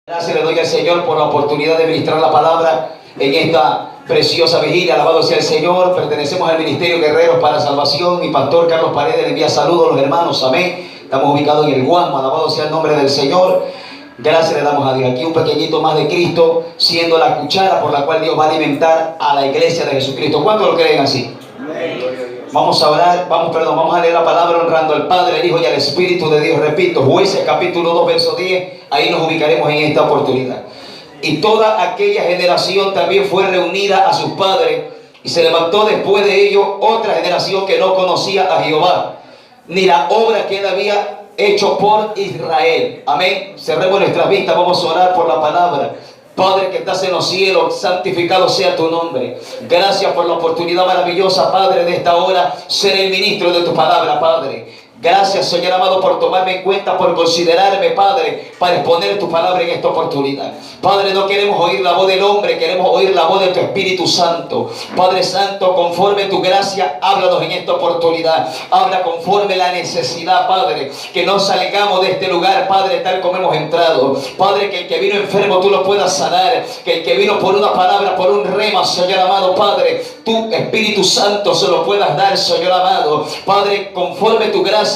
Gracias le doy al Señor por la oportunidad de ministrar la palabra en esta preciosa vigilia. Alabado sea el Señor. Pertenecemos al Ministerio Guerreros para Salvación. Mi pastor Carlos Paredes le envía saludos a los hermanos. Amén. Estamos ubicados en el Guasmo. Alabado sea el nombre del Señor. Gracias le damos a Dios. Aquí un pequeñito más de Cristo, siendo la cuchara por la cual Dios va a alimentar a la iglesia de Jesucristo. ¿Cuántos lo creen así? Vamos a orar, vamos a leer la palabra honrando al Padre, al Hijo y al Espíritu de Dios. Repito, Jueces capítulo 2, verso 10, ahí nos ubicaremos en esta oportunidad. Y toda aquella generación también fue reunida a sus padres, y se levantó después de ellos otra generación que no conocía a Jehová, ni la obra que él había hecho por Israel. Amén. Cerremos nuestras vistas, vamos a orar por la palabra. Padre que estás en los cielos, santificado sea tu nombre. Gracias por la oportunidad maravillosa, Padre, de esta hora, ser el ministro de tu palabra, Padre. Gracias, Señor amado, por tomarme en cuenta, por considerarme, Padre, para exponer tu palabra en esta oportunidad. Padre, no queremos oír la voz del hombre, queremos oír la voz de tu Espíritu Santo. Padre Santo, conforme tu gracia, háblanos en esta oportunidad. Habla conforme la necesidad, Padre, que no salgamos de este lugar, Padre, tal como hemos entrado. Padre, que el que vino enfermo tú lo puedas sanar, que el que vino por una palabra, por un rema, Señor amado, Padre, tu Espíritu Santo se lo puedas dar, Señor amado. Padre, conforme tu gracia,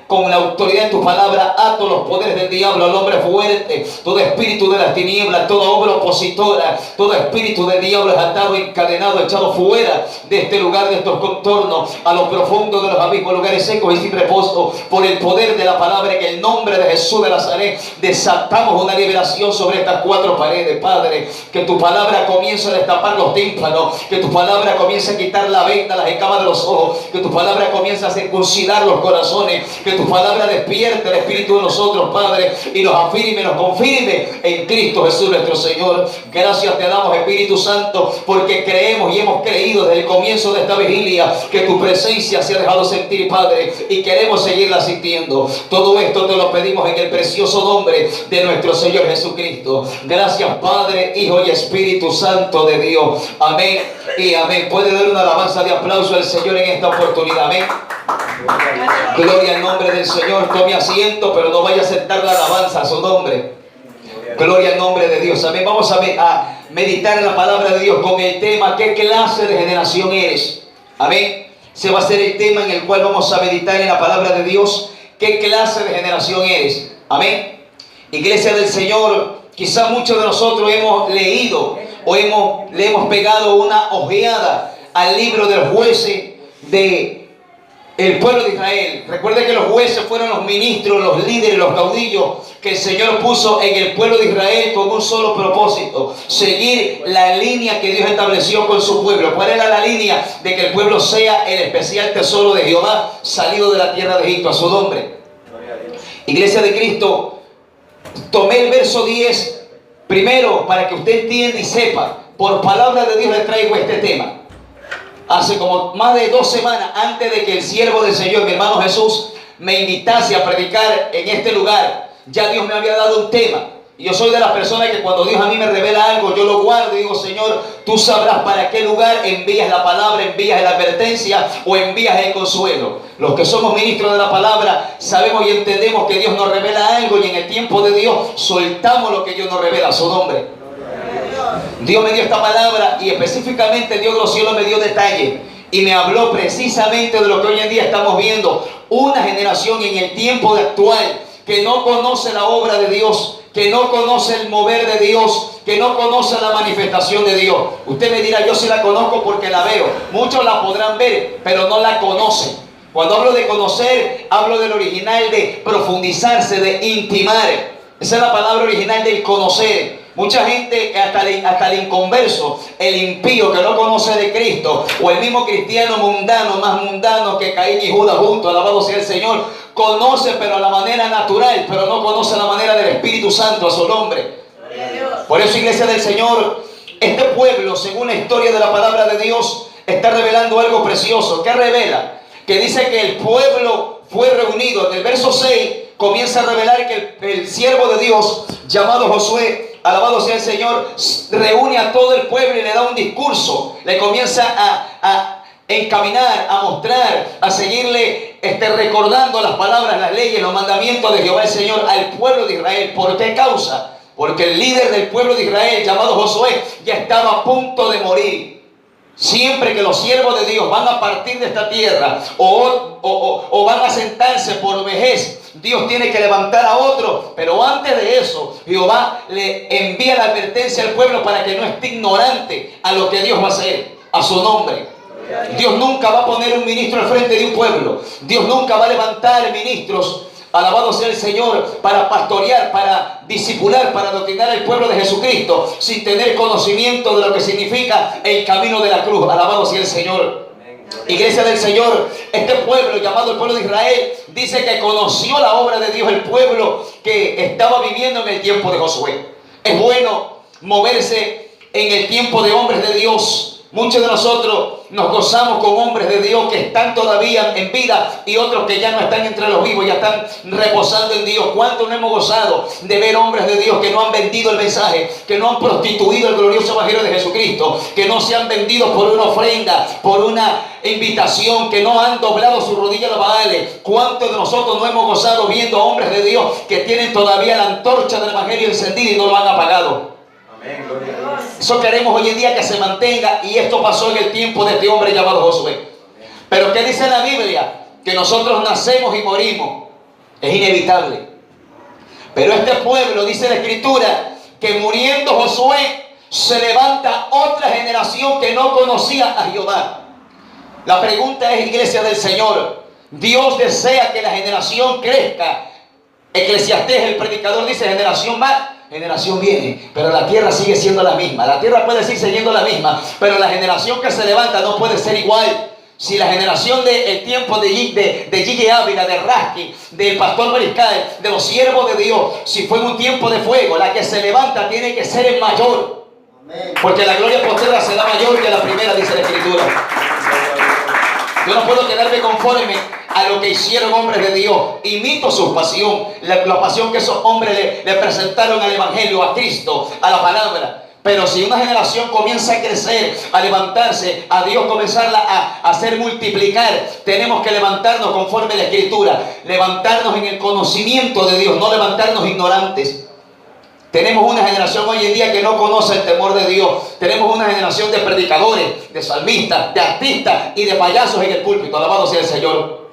con la autoridad de tu palabra, ato los poderes del diablo, al hombre fuerte, todo espíritu de las tinieblas, toda obra opositora, todo espíritu del diablo es atado, encadenado, echado fuera de este lugar, de estos contornos, a lo profundo de los abismos, lugares secos y sin reposo, por el poder de la palabra. En el nombre de Jesús de Nazaret desatamos una liberación sobre estas cuatro paredes, Padre. Que tu palabra comience a destapar los tímpanos, que tu palabra comience a quitar la venda, las escamas de los ojos, que tu palabra comience a circuncidar los corazones, que tu palabra despierte el espíritu de nosotros, Padre, y nos afirme, nos confirme en Cristo Jesús nuestro Señor. Gracias te damos, Espíritu Santo, porque creemos y hemos creído desde el comienzo de esta vigilia que tu presencia se ha dejado sentir, Padre, y queremos seguirla sintiendo. Todo esto te lo pedimos en el precioso nombre de nuestro Señor Jesucristo. Gracias, Padre, Hijo y Espíritu Santo de Dios. Amén y amén. Puede dar una alabanza de aplauso al Señor en esta oportunidad. Amén. Gloria al nombre del Señor. Tome asiento, pero no vaya a aceptar la alabanza a su nombre. Gloria al nombre de Dios. Amén. Vamos a meditar en la palabra de Dios con el tema: ¿qué clase de generación eres? Amén. Se va a ser el tema en el cual vamos a meditar en la palabra de Dios. ¿Qué clase de generación eres? Amén. Iglesia del Señor, quizá muchos de nosotros hemos leído o le hemos pegado una ojeada al libro de los jueces de el pueblo de Israel. Recuerde que los jueces fueron los ministros, los líderes, los caudillos que el Señor puso en el pueblo de Israel con un solo propósito: seguir la línea que Dios estableció con su pueblo. ¿Cuál era la línea? De que el pueblo sea el especial tesoro de Jehová, salido de la tierra de Egipto. A su nombre. Iglesia de Cristo, tomé el verso 10 primero para que usted entienda y sepa. Por palabra de Dios le traigo este tema. Hace como más de 2 semanas, antes de que el siervo del Señor, mi hermano Jesús, me invitase a predicar en este lugar, ya Dios me había dado un tema. Y yo soy de las personas que cuando Dios a mí me revela algo, yo lo guardo y digo: Señor, tú sabrás para qué lugar envías la palabra, envías la advertencia o envías el consuelo. Los que somos ministros de la palabra sabemos y entendemos que Dios nos revela algo, y en el tiempo de Dios soltamos lo que Dios nos revela. A su nombre. Dios me dio esta palabra, y específicamente Dios de los cielos me dio detalle y me habló precisamente de lo que hoy en día estamos viendo: una generación en el tiempo actual que no conoce la obra de Dios, que no conoce el mover de Dios, que no conoce la manifestación de Dios. Usted me dirá: yo sí la conozco porque la veo. Muchos la podrán ver, pero no la conocen. Cuando hablo de conocer, hablo del original de profundizarse, de intimar. Esa es la palabra original del conocer. Mucha gente, hasta el inconverso, el impío que no conoce de Cristo, o el mismo cristiano mundano, más mundano que Caín y Judas juntos, alabado sea el Señor, conoce pero a la manera natural, pero no conoce la manera del Espíritu Santo. A su nombre. Por eso, iglesia del Señor, este pueblo, según la historia de la palabra de Dios, está revelando algo precioso. ¿Qué revela? Que dice que el pueblo fue reunido. En el verso 6 comienza a revelar que el siervo de Dios, llamado Josué, alabado sea el Señor, reúne a todo el pueblo y le da un discurso. Le comienza a encaminar, a mostrar, a seguirle recordando las palabras, las leyes, los mandamientos de Jehová el Señor al pueblo de Israel. ¿Por qué causa? porque el líder del pueblo de Israel, llamado Josué, ya estaba a punto de morir. Siempre que los siervos de Dios van a partir de esta tierra o van a sentarse por vejez, Dios tiene que levantar a otro. Pero antes de eso, Jehová le envía la advertencia al pueblo para que no esté ignorante a lo que Dios va a hacer, a su nombre. Dios nunca va a poner un ministro al frente de un pueblo. Dios nunca va a levantar ministros, alabado sea el Señor, para pastorear, para discipular, para adoctrinar al pueblo de Jesucristo sin tener conocimiento de lo que significa el camino de la cruz. Alabado sea el Señor. Iglesia del Señor, este pueblo llamado el pueblo de Israel dice que conoció la obra de Dios, el pueblo que estaba viviendo en el tiempo de Josué. Es bueno moverse en el tiempo de hombres de Dios. Muchos de nosotros nos gozamos con hombres de Dios que están todavía en vida y otros que ya no están entre los vivos, ya están reposando en Dios. ¿Cuántos no hemos gozado de ver hombres de Dios que no han vendido el mensaje, que no han prostituido el glorioso evangelio de Jesucristo, que no se han vendido por una ofrenda, por una invitación, que no han doblado su rodilla a los Baales? ¿Cuántos de nosotros no hemos gozado viendo hombres de Dios que tienen todavía la antorcha del evangelio encendida y no lo han apagado? Eso queremos hoy en día que se mantenga, y esto pasó en el tiempo de este hombre llamado Josué. Pero ¿qué dice la Biblia? Que nosotros nacemos y morimos. Es inevitable. Pero este pueblo, dice la Escritura, que muriendo Josué, se levanta otra generación que no conocía a Jehová. La pregunta es, iglesia del Señor, Dios desea que la generación crezca. Eclesiastés, el predicador, dice: generación va, generación viene, pero la tierra sigue siendo la misma. La tierra puede seguir siendo la misma, pero la generación que se levanta no puede ser igual. Si la generación del tiempo de Gigi Ávila, de Rasky, del pastor Mariscal, de los siervos de Dios, si fue en un tiempo de fuego, la que se levanta tiene que ser el mayor. Porque la gloria postrera será mayor que la primera, dice la Escritura. Yo no puedo quedarme conforme a lo que hicieron hombres de Dios. Imito su pasión, la pasión que esos hombres le presentaron al Evangelio, a Cristo, a la palabra. Pero si una generación comienza a crecer, a levantarse, a Dios comenzarla a hacer multiplicar, tenemos que levantarnos conforme a la Escritura, levantarnos en el conocimiento de Dios, no levantarnos ignorantes. Tenemos una generación hoy en día que no conoce el temor de Dios. Tenemos una generación de predicadores, de salmistas, de artistas y de payasos en el púlpito. Alabado sea el Señor.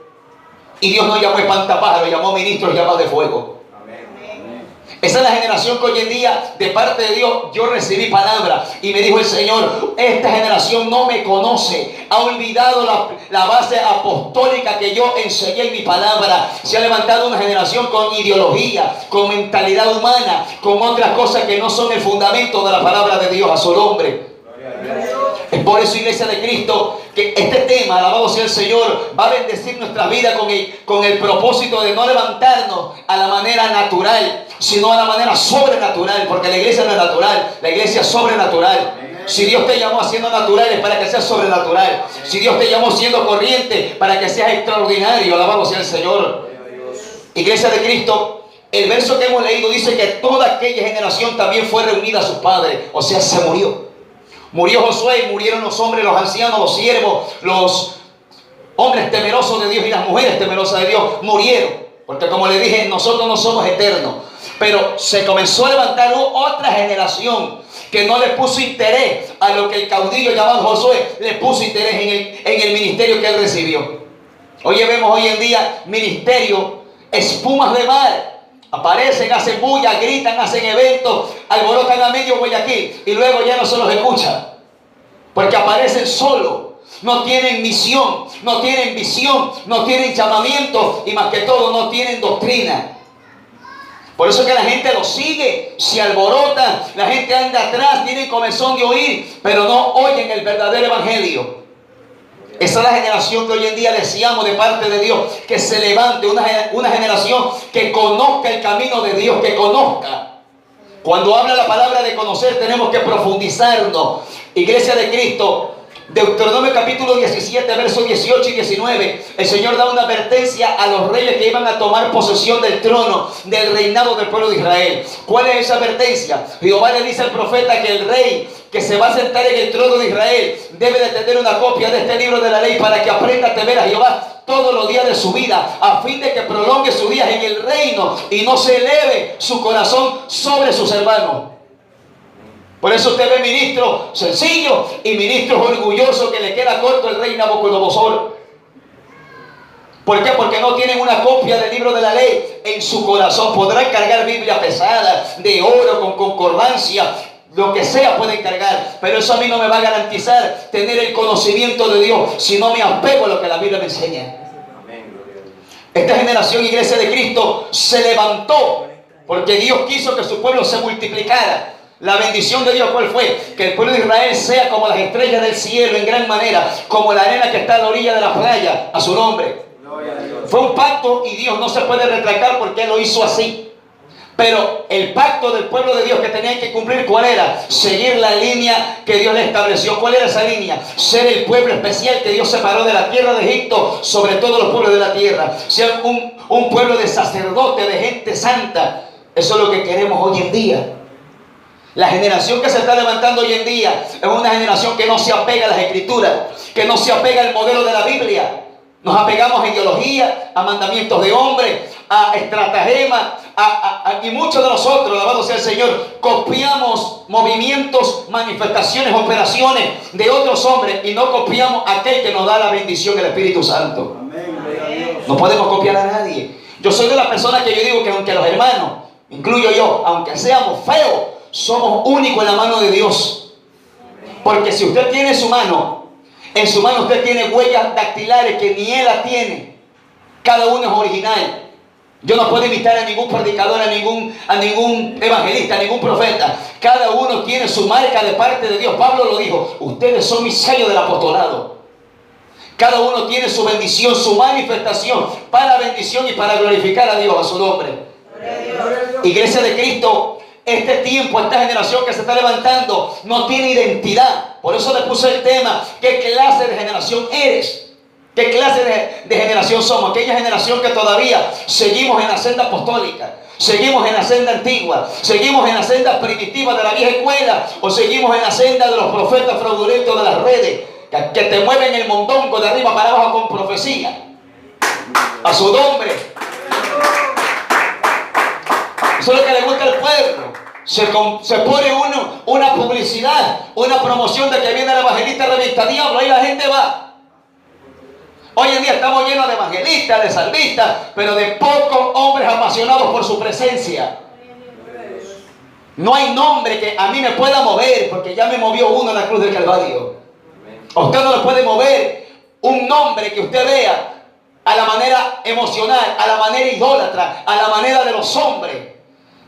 Y Dios no llamó espantapájaros, llamó ministros llamados de fuego. Esa es la generación que hoy en día, de parte de Dios, yo recibí palabra y me dijo el Señor: esta generación no me conoce, ha olvidado la base apostólica que yo enseñé en mi palabra. Se ha levantado una generación con ideología, con mentalidad humana, con otras cosas que no son el fundamento de la palabra de Dios, a su nombre. Es por eso, iglesia de Cristo, que este tema, alabado sea el Señor, va a bendecir nuestra vida con el propósito de no levantarnos a la manera natural, sino a la manera sobrenatural, porque la iglesia no es natural, la iglesia es sobrenatural. Si Dios te llamó haciendo natural, es para que seas sobrenatural. Si Dios te llamó siendo corriente, para que seas extraordinario, alabado sea el Señor. Iglesia de Cristo, el verso que hemos leído dice que toda aquella generación también fue reunida a sus padres, o sea, se murió. Murió Josué y murieron los hombres, los ancianos, los siervos, los hombres temerosos de Dios y las mujeres temerosas de Dios murieron. Porque como le dije, nosotros no somos eternos. Pero se comenzó a levantar otra generación que no le puso interés a lo que el caudillo llamado Josué le puso interés en el ministerio que él recibió. Oye, vemos hoy en día ministerio, espumas de mar. Aparecen, hacen bulla, gritan, hacen eventos, alborotan a medio Guayaquil y luego ya no se los escucha. Porque aparecen solos, no tienen misión, no tienen visión, no tienen llamamiento y más que todo no tienen doctrina. Por eso que la gente los sigue, se alborota, la gente anda atrás, tiene comezón de oír, pero no oyen el verdadero evangelio. Esa es la generación que hoy en día deseamos de parte de Dios, que se levante una generación que conozca el camino de Dios, que conozca. Cuando habla la palabra de conocer, tenemos que profundizarnos. Iglesia de Cristo, Deuteronomio capítulo 17, versos 18 y 19, el Señor da una advertencia a los reyes que iban a tomar posesión del trono, del reinado del pueblo de Israel. ¿Cuál es esa advertencia? Jehová le dice al profeta que el rey que se va a sentar en el trono de Israel debe de tener una copia de este libro de la ley para que aprenda a temer a Jehová todos los días de su vida, a fin de que prolongue sus días en el reino y no se eleve su corazón sobre sus hermanos. Por eso usted ve ministros sencillos y ministros orgullosos que le queda corto el rey Nabucodonosor. ¿Por qué? Porque no tienen una copia del libro de la ley en su corazón. Podrán cargar Biblia pesada, de oro, con concordancia, lo que sea pueden cargar, pero eso a mí no me va a garantizar tener el conocimiento de Dios si no me apego a lo que la Biblia me enseña. Esta generación, Iglesia de Cristo, se levantó porque Dios quiso que su pueblo se multiplicara. La bendición de Dios, ¿cuál fue? Que el pueblo de Israel sea como las estrellas del cielo en gran manera, como la arena que está a la orilla de la playa, a su nombre. Fue un pacto y Dios no se puede retractar porque Él lo hizo así. Pero el pacto del pueblo de Dios que tenían que cumplir, ¿cuál era? Seguir la línea que Dios le estableció. ¿Cuál era esa línea? Ser el pueblo especial que Dios separó de la tierra de Egipto, sobre todos los pueblos de la tierra. Ser un pueblo de sacerdotes, de gente santa. Eso es lo que queremos hoy en día. La generación que se está levantando hoy en día es una generación que no se apega a las escrituras, que no se apega al modelo de la Biblia. Nos apegamos a ideología, a mandamientos de hombres, a estratagemas, y muchos de nosotros, alabado sea el Señor, copiamos movimientos, manifestaciones, operaciones de otros hombres y no copiamos aquel que nos da la bendición del Espíritu Santo. No podemos copiar a nadie. Yo soy de las personas que yo digo que aunque los hermanos, incluyo yo, aunque seamos feos, somos únicos en la mano de Dios. Porque si usted tiene su mano, en su mano usted tiene huellas dactilares que ni él la tiene. Cada uno es original. Yo no puedo imitar a ningún predicador, a ningún evangelista, a ningún profeta. Cada uno tiene su marca de parte de Dios. Pablo lo dijo: ustedes son mis sellos del apostolado. Cada uno tiene su bendición, su manifestación para bendición y para glorificar a Dios, a su nombre. Iglesia de Cristo, este tiempo, esta generación que se está levantando no tiene identidad. Por eso le puse el tema: ¿qué clase de generación eres? ¿Qué clase de generación somos? Aquella generación que todavía seguimos en la senda apostólica, seguimos en la senda antigua, seguimos en la senda primitiva de la vieja escuela, o seguimos en la senda de los profetas fraudulentos de las redes, que te mueven el mondongo de arriba para abajo con profecía. A su nombre. Eso es lo que le gusta al pueblo. Se pone una publicidad, una promoción de que viene el evangelista revista diablo, ahí la gente va. Hoy en día estamos llenos de evangelistas, de salvistas, pero de pocos hombres apasionados por su presencia. No hay nombre que a mí me pueda mover, porque ya me movió uno en la cruz del Calvario. A usted no le puede mover un nombre que usted vea a la manera emocional, a la manera idólatra, a la manera de los hombres.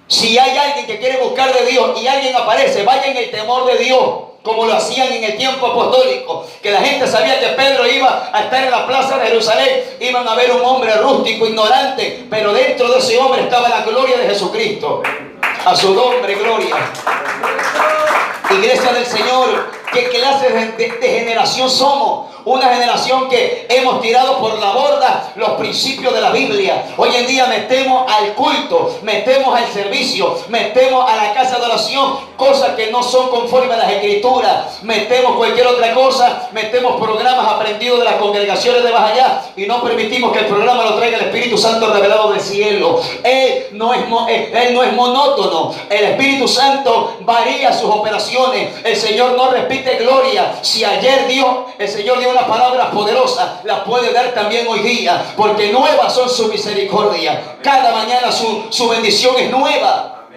Si hay alguien que quiere buscar de Dios y alguien aparece, vaya en el temor de Dios, como lo hacían en el tiempo apostólico, que la gente sabía que Pedro iba a estar en la plaza de Jerusalén, iban a ver un hombre rústico, ignorante, pero dentro de ese hombre estaba la gloria de Jesucristo. A su nombre, gloria. Iglesia del Señor, ¿qué clase de generación somos? Una generación que hemos tirado por la borda los principios de la Biblia. Hoy en día metemos al culto, metemos al servicio, metemos a la casa de oración cosas que no son conformes a las escrituras, metemos cualquier otra cosa, metemos programas aprendidos de las congregaciones de más allá y no permitimos que el programa lo traiga el Espíritu Santo revelado del cielo. Él no es monótono. El Espíritu Santo varía sus operaciones. El Señor no repite gloria. Si ayer el Señor dio una palabra poderosa, la puede dar también hoy día, porque nuevas son sus misericordias. Cada mañana su bendición es nueva.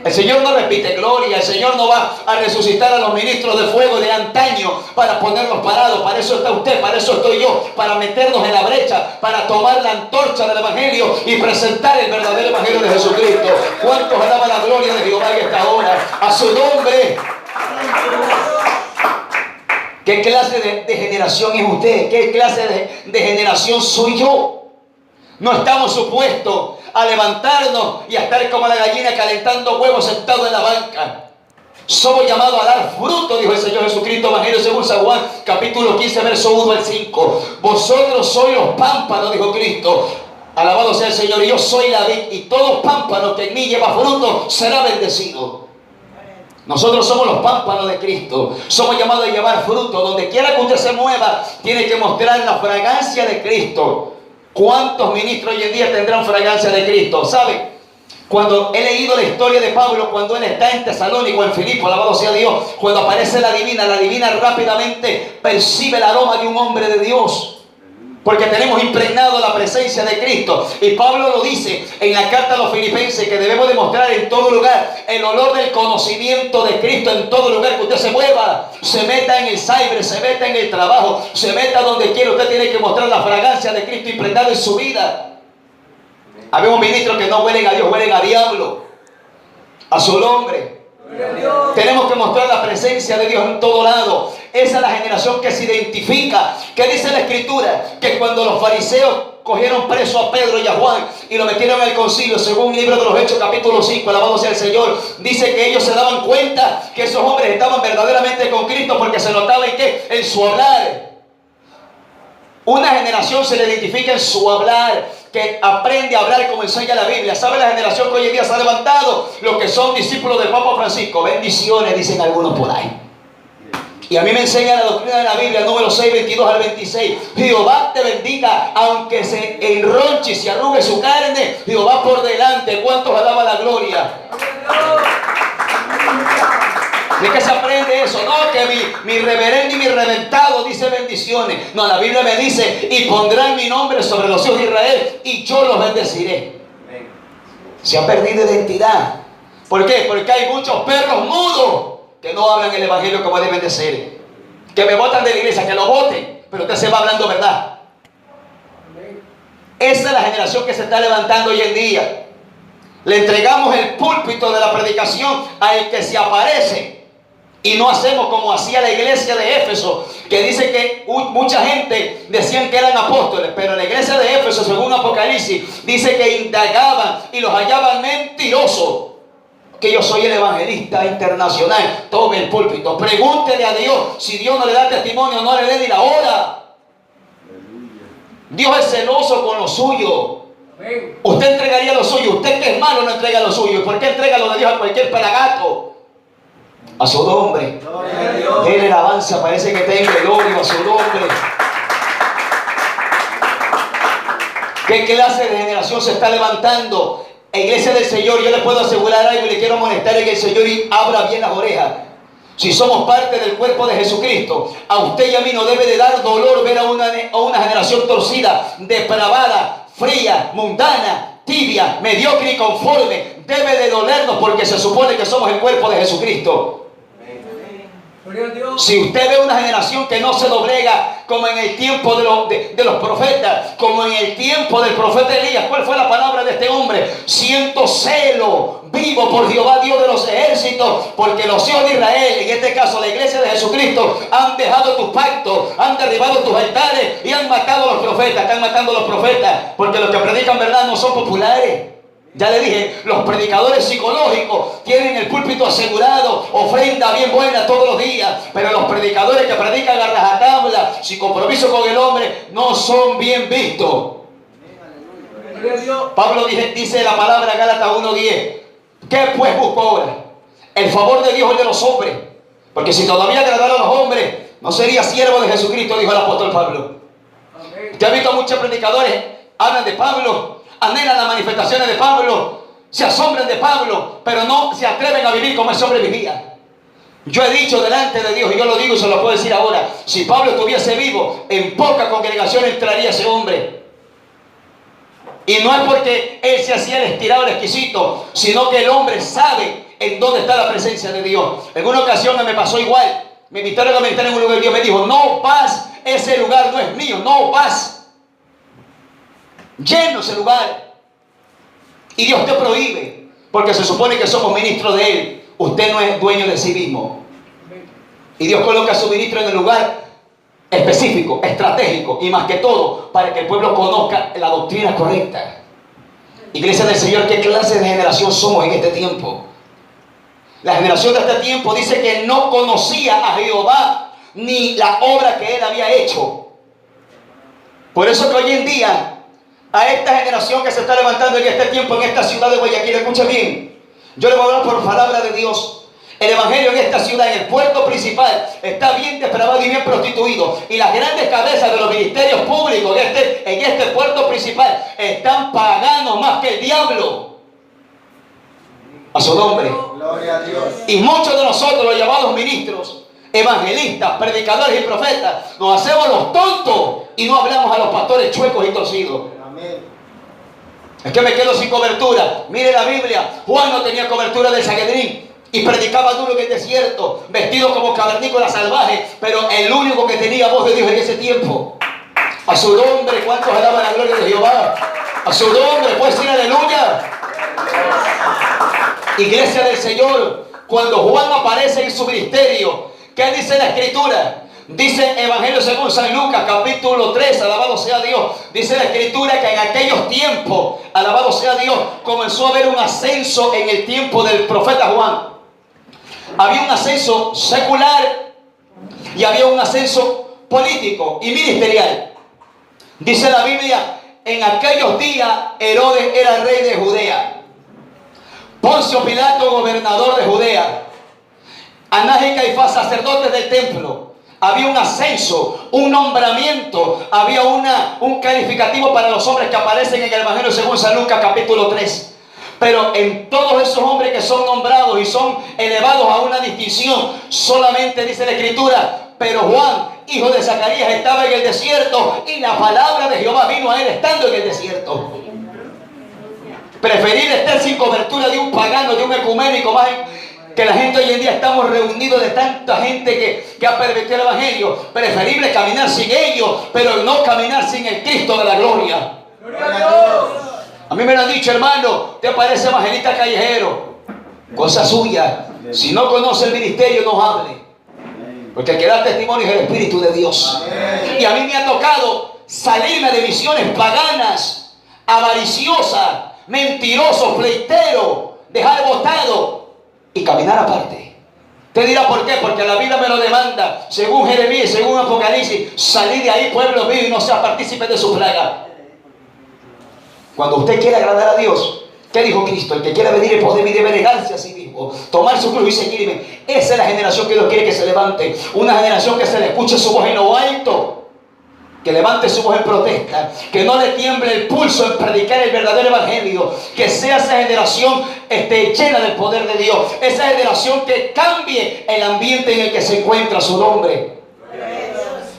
El Señor no repite gloria. El Señor no va a resucitar a los ministros de fuego de antaño para ponerlos parados. Para eso está usted, para eso estoy yo, para meternos en la brecha, para tomar la antorcha del Evangelio y presentar el verdadero Evangelio de Jesucristo. ¿Cuántos alaban la gloria de Jehová en esta hora? A su nombre. ¿Qué clase de generación es usted? ¿Qué clase de generación soy yo? No estamos supuestos a levantarnos y a estar como la gallina calentando huevos sentado en la banca. Somos llamados a dar fruto, dijo el Señor Jesucristo, Evangelio según San Juan, capítulo 15, verso 1 al 5. Vosotros sois los pámpanos, dijo Cristo. Alabado sea el Señor. Yo soy la vid, y todo pámpano que en mí lleva fruto será bendecido. Nosotros somos los pámpanos de Cristo. Somos llamados a llevar fruto. Donde quiera que usted se mueva, tiene que mostrar la fragancia de Cristo. ¿Cuántos ministros hoy en día tendrán fragancia de Cristo? ¿Sabe? Cuando he leído la historia de Pablo, cuando él está en Tesalónico, en Filipo, alabado sea Dios, cuando aparece la divina rápidamente percibe el aroma de un hombre de Dios. Porque tenemos impregnado la presencia de Cristo. Y Pablo lo dice en la carta a los Filipenses, que debemos demostrar en todo lugar el olor del conocimiento de Cristo en todo lugar que usted se mueva. Se meta en el cyber, se meta en el trabajo, se meta donde quiera. Usted tiene que mostrar la fragancia de Cristo impregnada en su vida. Habemos ministros que no huelen a Dios, huelen a diablo, a su nombre. Tenemos que mostrar la presencia de Dios en todo lado. Esa es la generación que se identifica. ¿Qué dice la Escritura? Que cuando los fariseos cogieron preso a Pedro y a Juan y lo metieron en el concilio, según el libro de los Hechos capítulo 5, alabado sea el Señor, dice que ellos se daban cuenta que esos hombres estaban verdaderamente con Cristo, porque se notaba en qué, en su hablar. Una generación se le identifica en su hablar, que aprende a hablar como enseña la Biblia. ¿Sabe la generación que hoy en día se ha levantado? Los que son discípulos del Papa Francisco. Bendiciones, dicen algunos por ahí. Y a mí me enseña la doctrina de la Biblia, número 6, 22 al 26. Jehová te bendiga, aunque se enronche y se arrugue su carne, Jehová por delante. ¿Cuántos alaba la gloria? ¿De qué se aprende eso? No, que mi reverendo y mi reventado dice bendiciones. No, la Biblia me dice, y pondrán mi nombre sobre los hijos de Israel, y yo los bendeciré. Se ha perdido identidad. ¿Por qué? Porque hay muchos perros mudos que no hablan el evangelio como deben de ser. Que me botan de la iglesia, que lo voten, pero usted se va hablando verdad. Esa es la generación que se está levantando hoy en día. Le entregamos el púlpito de la predicación al que se aparece. Y no hacemos como hacía la iglesia de Éfeso, que dice que mucha gente decían que eran apóstoles, pero la iglesia de Éfeso, según Apocalipsis, dice que indagaban y los hallaban mentirosos. Que yo soy el evangelista internacional. Tome el púlpito, pregúntele a Dios. Si Dios no le da testimonio, no le dé ni la hora. Dios es celoso con lo suyo. Usted entregaría lo suyo. Usted que es malo no entrega lo suyo. ¿Por qué entrega lo de Dios a cualquier pelagato? A su nombre. Él el alabanza, parece que tenga gloria a su nombre. ¿Qué clase de generación se está levantando? Iglesia del Señor, yo le puedo asegurar algo y le quiero amonestar en el Señor, y abra bien las orejas. Si somos parte del cuerpo de Jesucristo, a usted y a mí no debe de dar dolor ver a una generación torcida, depravada, fría, mundana, tibia, mediocre y conforme. Debe de dolernos, porque se supone que somos el cuerpo de Jesucristo. Si usted ve una generación que no se doblega, como en el tiempo de los profetas, como en el tiempo del profeta Elías, ¿cuál fue la palabra de este hombre? Siento celo vivo por Jehová, Dios de los ejércitos, porque los hijos de Israel, en este caso la iglesia de Jesucristo, han dejado tus pactos, han derribado tus altares y han matado a los profetas. Están matando a los profetas porque los que predican verdad no son populares. Ya le dije, los predicadores psicológicos tienen el púlpito asegurado, ofrenda bien buena todos los días, pero los predicadores que predican a rajatabla, sin compromiso con el hombre, no son bien vistos. Pablo dice la palabra Gálatas 1:10. ¿Qué pues busco ahora? El favor de Dios y de los hombres. Porque si todavía agradara a los hombres, no sería siervo de Jesucristo, dijo el apóstol Pablo. Usted ha visto muchos predicadores, hablan de Pablo, anhelan las manifestaciones de Pablo, se asombran de Pablo, pero no se atreven a vivir como ese hombre vivía. Yo he dicho delante de Dios, y yo lo digo y se lo puedo decir ahora, si Pablo estuviese vivo, en poca congregación entraría ese hombre. Y no es porque él se hacía el estirado, el exquisito, sino que el hombre sabe en dónde está la presencia de Dios. En una ocasión me pasó igual. Me invitaron a meditar en un lugar y Dios me dijo, no vas, ese lugar no es mío, no vas. Lleno ese lugar. Y Dios te prohíbe, porque se supone que somos ministros de Él. Usted no es dueño de sí mismo. Y Dios coloca a su ministro en el lugar específico, estratégico, y más que todo, para que el pueblo conozca la doctrina correcta. Iglesia del Señor, ¿qué clase de generación somos en este tiempo? La generación de este tiempo dice que no conocía a Jehová ni la obra que Él había hecho. Por eso que hoy en día, a esta generación que se está levantando en este tiempo, en esta ciudad de Guayaquil, escucha bien, yo le voy a hablar por palabra de Dios. El evangelio en esta ciudad, en el puerto principal, está bien depravado y bien prostituido. Y las grandes cabezas de los ministerios públicos en este puerto principal están paganos más que el diablo. A su nombre. Gloria a Dios. Y muchos de nosotros, los llamados ministros, evangelistas, predicadores y profetas, nos hacemos los tontos y no hablamos a los pastores chuecos y torcidos. Amén. Es que me quedo sin cobertura. Mire la Biblia, Juan no tenía cobertura del Sanedrín y predicaba duro en el desierto, vestido como cavernícola salvaje, pero el único que tenía voz de Dios en ese tiempo. A su nombre, ¿cuántos alaban la gloria de Jehová? A su nombre, ¿puedes decir aleluya? Iglesia del Señor, cuando Juan aparece en su ministerio, ¿qué dice la Escritura? Dice Evangelio según San Lucas, capítulo 3, alabado sea Dios. Dice la Escritura que en aquellos tiempos, alabado sea Dios, comenzó a haber un ascenso en el tiempo del profeta Juan. Había un ascenso secular y había un ascenso político y ministerial. Dice la Biblia, en aquellos días Herodes era rey de Judea, Poncio Pilato gobernador de Judea, Anás y Caifás sacerdotes del templo. Había un ascenso, un nombramiento, había un calificativo para los hombres que aparecen en el Evangelio según San Lucas capítulo 3. Pero en todos esos hombres que son nombrados y son elevados a una distinción, solamente dice la Escritura, pero Juan, hijo de Zacarías, estaba en el desierto y la palabra de Jehová vino a él estando en el desierto. Preferir estar sin cobertura de un pagano, de un ecuménico, más que la gente hoy en día estamos reunidos de tanta gente que ha pervertido el evangelio. Preferible caminar sin ellos, pero no caminar sin el Cristo de la gloria. Gloria a Dios. A mí me lo han dicho, hermano, te parece evangelista callejero. Cosa suya. Si no conoce el ministerio, no hable. Porque el que da testimonio es el Espíritu de Dios. Y a mí me ha tocado salirme de misiones paganas, avariciosas, mentirosos, pleiteros, dejar botado y caminar aparte. Te dirá por qué, porque la Biblia me lo demanda, según Jeremías, según Apocalipsis. Salid de ahí, pueblo mío, y no seas partícipe de su plaga. Cuando usted quiere agradar a Dios, ¿qué dijo Cristo? El que quiera venir en pos de mí debe negarse a sí mismo, tomar su cruz y seguirme. Esa es la generación que Dios quiere que se levante. Una generación que se le escuche su voz en lo alto, que levante su voz en protesta, que no le tiemble el pulso en predicar el verdadero evangelio, que sea esa generación llena del poder de Dios, esa generación que cambie el ambiente en el que se encuentra su nombre.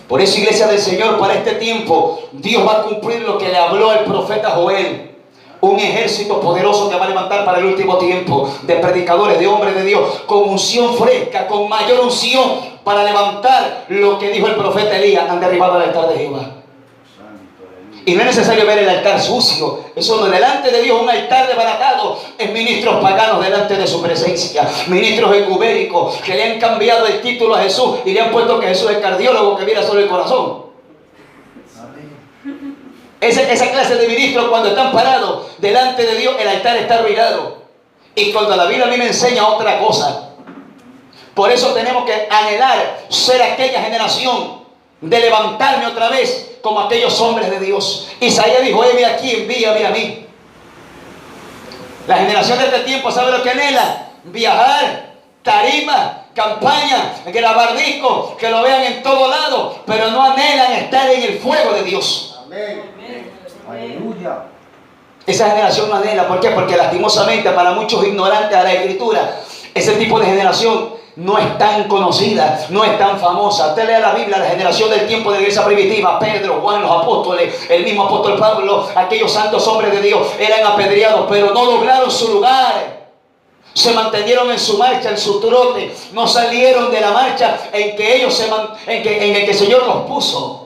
Por eso, iglesia del Señor, para este tiempo Dios va a cumplir lo que le habló el profeta Joel. Un ejército poderoso que va a levantar para el último tiempo, de predicadores, de hombres de Dios, con unción fresca, con mayor unción, para levantar lo que dijo el profeta Elías: han derribado el altar de Jehová. Y no es necesario ver el altar sucio. Eso no, delante de Dios un altar desbaratado es ministros paganos delante de su presencia, ministros ecuméricos que le han cambiado el título a Jesús y le han puesto que Jesús es cardiólogo que mira solo el corazón. Esa clase de ministros, cuando están parados delante de Dios, el altar está arruinado. Y cuando la Biblia a mí me enseña otra cosa. Por eso tenemos que anhelar ser aquella generación, de levantarme otra vez como aquellos hombres de Dios. Isaías dijo: heme aquí, envíame a mí. La generación de este tiempo sabe lo que anhela: viajar, tarima, campaña, grabar discos, que lo vean en todo lado, pero no anhelan estar en el fuego de Dios. Amén. Aleluya. Esa generación no anhela. ¿Por qué? Porque lastimosamente para muchos ignorantes a la Escritura, ese tipo de generación no es tan conocida, no es tan famosa. Usted lea la Biblia, la generación del tiempo de la iglesia primitiva, Pedro, Juan, los apóstoles, el mismo apóstol Pablo, aquellos santos hombres de Dios eran apedreados, pero no doblaron su lugar. Se mantuvieron en su marcha, en su trote, no salieron de la marcha en que ellos en el que el Señor los puso.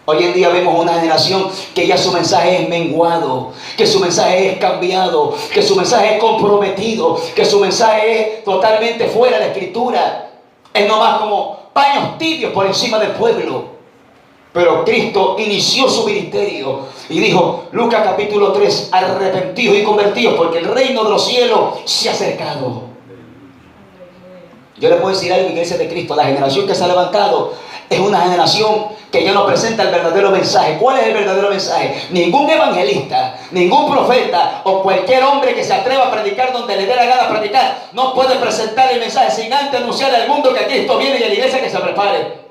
Hoy en día vemos una generación que ya su mensaje es menguado, que su mensaje es cambiado, que su mensaje es comprometido, que su mensaje es totalmente fuera de la Escritura. Es nomás como paños tibios por encima del pueblo. Pero Cristo inició su ministerio y dijo, Lucas capítulo 3, arrepentidos y convertidos porque el reino de los cielos se ha acercado. Yo le puedo decir algo, iglesia de Cristo, la generación que se ha levantado es una generación que ya no presenta el verdadero mensaje. ¿Cuál es el verdadero mensaje? Ningún evangelista, ningún profeta o cualquier hombre que se atreva a predicar donde le dé la gana predicar no puede presentar el mensaje sin antes anunciar al mundo que Cristo viene y a la iglesia que se prepare.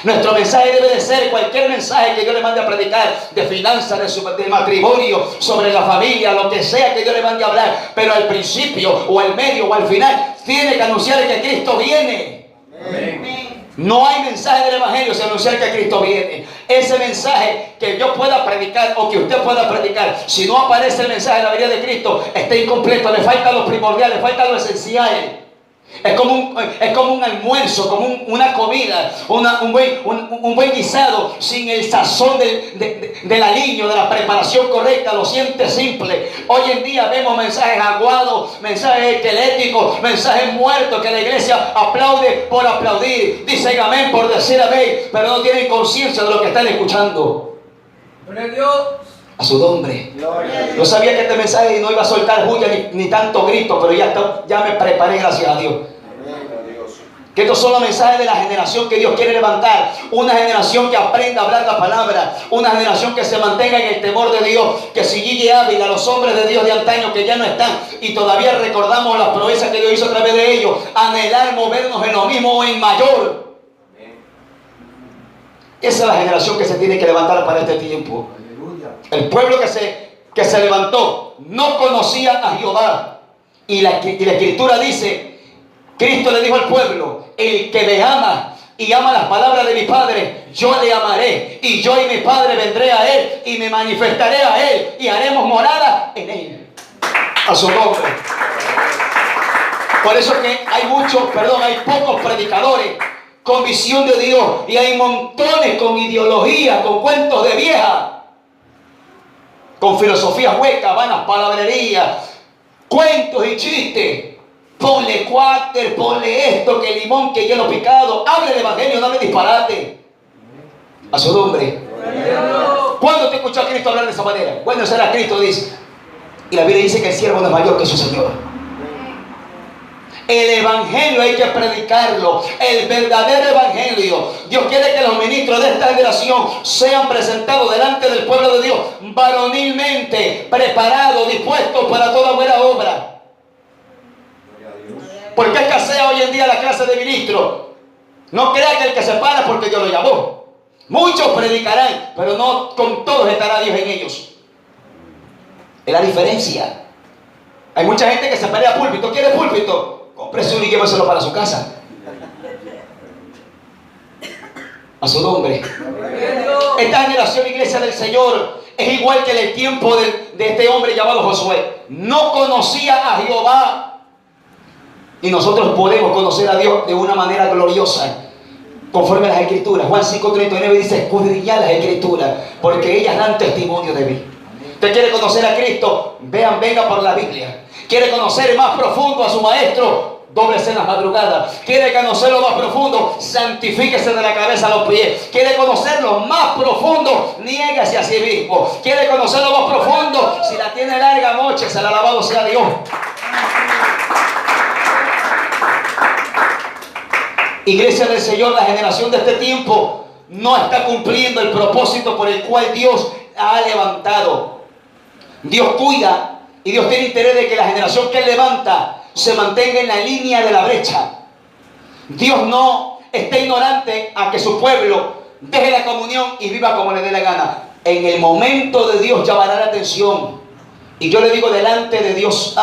Nuestro mensaje debe de ser cualquier mensaje que Dios le mande a predicar, de finanzas, de matrimonio, sobre la familia, lo que sea que Dios le mande a hablar, pero al principio o al medio o al final tiene que anunciar que Cristo viene. Amén. No hay mensaje del evangelio sin anunciar que Cristo viene. Ese mensaje que yo pueda predicar o que usted pueda predicar, si no aparece el mensaje de la venida de Cristo, está incompleto, le falta lo primordial, le falta lo esencial. Es como un almuerzo, como una comida, un buen guisado sin el sazón del aliño, de la preparación correcta, lo siente simple. Hoy en día vemos mensajes aguados, mensajes esqueléticos, mensajes muertos que la iglesia aplaude por aplaudir, dicen amén por decir amén, pero no tienen conciencia de lo que están escuchando. Gloria a Dios. A su nombre. Gloria a Yo Dios. sabía que este mensaje no iba a soltar bulla ni tanto grito, pero ya me preparé, gracias a Dios. Amén, a Dios. Que estos son los mensajes de la generación que Dios quiere levantar. Una generación que aprenda a hablar la palabra. Una generación que se mantenga en el temor de Dios. Que si Gigi Ávila, los hombres de Dios de antaño que ya no están y todavía recordamos las proezas que Dios hizo a través de ellos, anhelar movernos en lo mismo o en mayor. Esa es la generación que se tiene que levantar para este tiempo. Aleluya. El pueblo que se levantó no conocía a Jehová. Y la escritura dice, Cristo le dijo al pueblo, el que me ama y ama las palabras de mi Padre, yo le amaré. Y yo y mi Padre vendré a él y me manifestaré a él y haremos morada en él. A su nombre. Por eso que hay pocos predicadores con visión de Dios y hay montones con ideología, con cuentos de vieja, con filosofía hueca, vanas palabrerías, cuentos y chistes. Ponle cuáter, ponle esto, que limón, que hielo picado. Hable el evangelio, no hable disparate. A su nombre. ¿Cuándo te escuchó a Cristo hablar de esa manera? Bueno, será Cristo, dice. Y la Biblia dice que el siervo no es mayor que su Señor. El evangelio hay que predicarlo, el verdadero evangelio. Dios quiere que los ministros de esta generación sean presentados delante del pueblo de Dios varonilmente, preparados, dispuestos para toda buena obra. ¿Por qué escasea hoy en día la clase de ministros? No crea que el que se para porque Dios lo llamó. Muchos predicarán, pero no con todos estará Dios en ellos. Es la diferencia. Hay mucha gente que se pelea púlpito. ¿Quiere púlpito? Cómprese uno y lléveselo para su casa. A su nombre. Esta generación, iglesia del Señor, es igual que en el tiempo de este hombre llamado Josué. No conocía a Jehová. Y nosotros podemos conocer a Dios de una manera gloriosa, conforme a las Escrituras. Juan 5:39 dice, escudriñad las Escrituras, porque ellas dan testimonio de mí. ¿Usted quiere conocer a Cristo? Venga por la Biblia. ¿Quiere conocer más profundo a su Maestro? Dóblese en las madrugadas. ¿Quiere conocerlo más profundo? Santifíquese de la cabeza a los pies. ¿Quiere conocerlo más profundo? Niégase a sí mismo. ¿Quiere conocerlo más profundo? Si la tiene larga, móchese, alabado sea Dios. Iglesia del Señor, la generación de este tiempo no está cumpliendo el propósito por el cual Dios ha levantado. Dios cuida y Dios tiene interés de que la generación que Él levanta se mantenga en la línea de la brecha. Dios no está ignorante a que su pueblo deje la comunión y viva como le dé la gana. En el momento de Dios llamará la atención. Y yo le digo delante de Dios,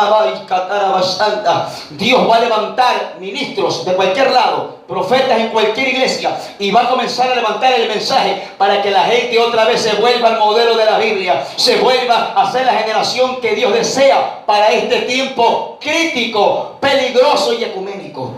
Dios va a levantar ministros de cualquier lado, profetas en cualquier iglesia, y va a comenzar a levantar el mensaje para que la gente otra vez se vuelva al modelo de la Biblia, se vuelva a ser la generación que Dios desea para este tiempo crítico, peligroso y ecuménico.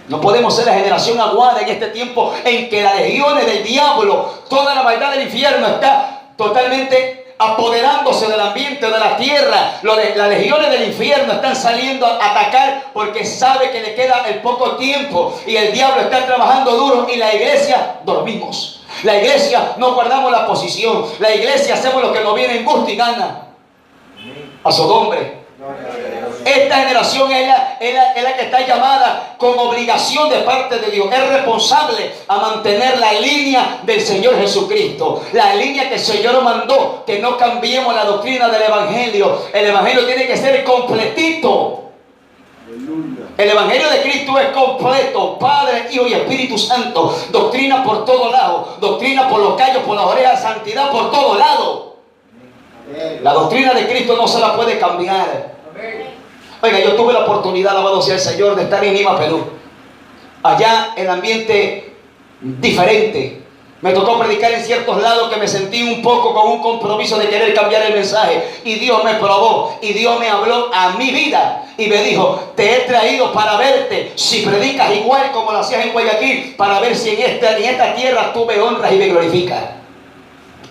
No podemos ser la generación aguada en este tiempo en que las legiones del diablo, toda la maldad del infierno está totalmente apoderándose del ambiente, de la tierra. Las legiones del infierno están saliendo a atacar porque sabe que le queda el poco tiempo y el diablo está trabajando duro y la iglesia dormimos. La iglesia no guardamos la posición. La iglesia hacemos lo que nos viene en gusto y gana. A su nombre. Esta generación es la que está llamada con obligación de parte de Dios. Es responsable a mantener la línea del Señor Jesucristo. La línea que el Señor mandó. Que no cambiemos la doctrina del Evangelio. El Evangelio tiene que ser completito. El Evangelio de Cristo es completo. Padre, Hijo y Espíritu Santo. Doctrina por todos lados. Doctrina por los callos, por las orejas. Santidad por todos lados. La doctrina de Cristo no se la puede cambiar. Oiga, yo tuve la oportunidad, alabado sea el Señor, de estar en Lima, Perú. Allá el ambiente diferente. Me tocó predicar en ciertos lados que me sentí un poco con un compromiso de querer cambiar el mensaje. Y Dios me probó. Y Dios me habló a mi vida. Y me dijo, te he traído para verte. Si predicas igual como lo hacías en Guayaquil, para ver si en esta tierra tú me honras y me glorificas.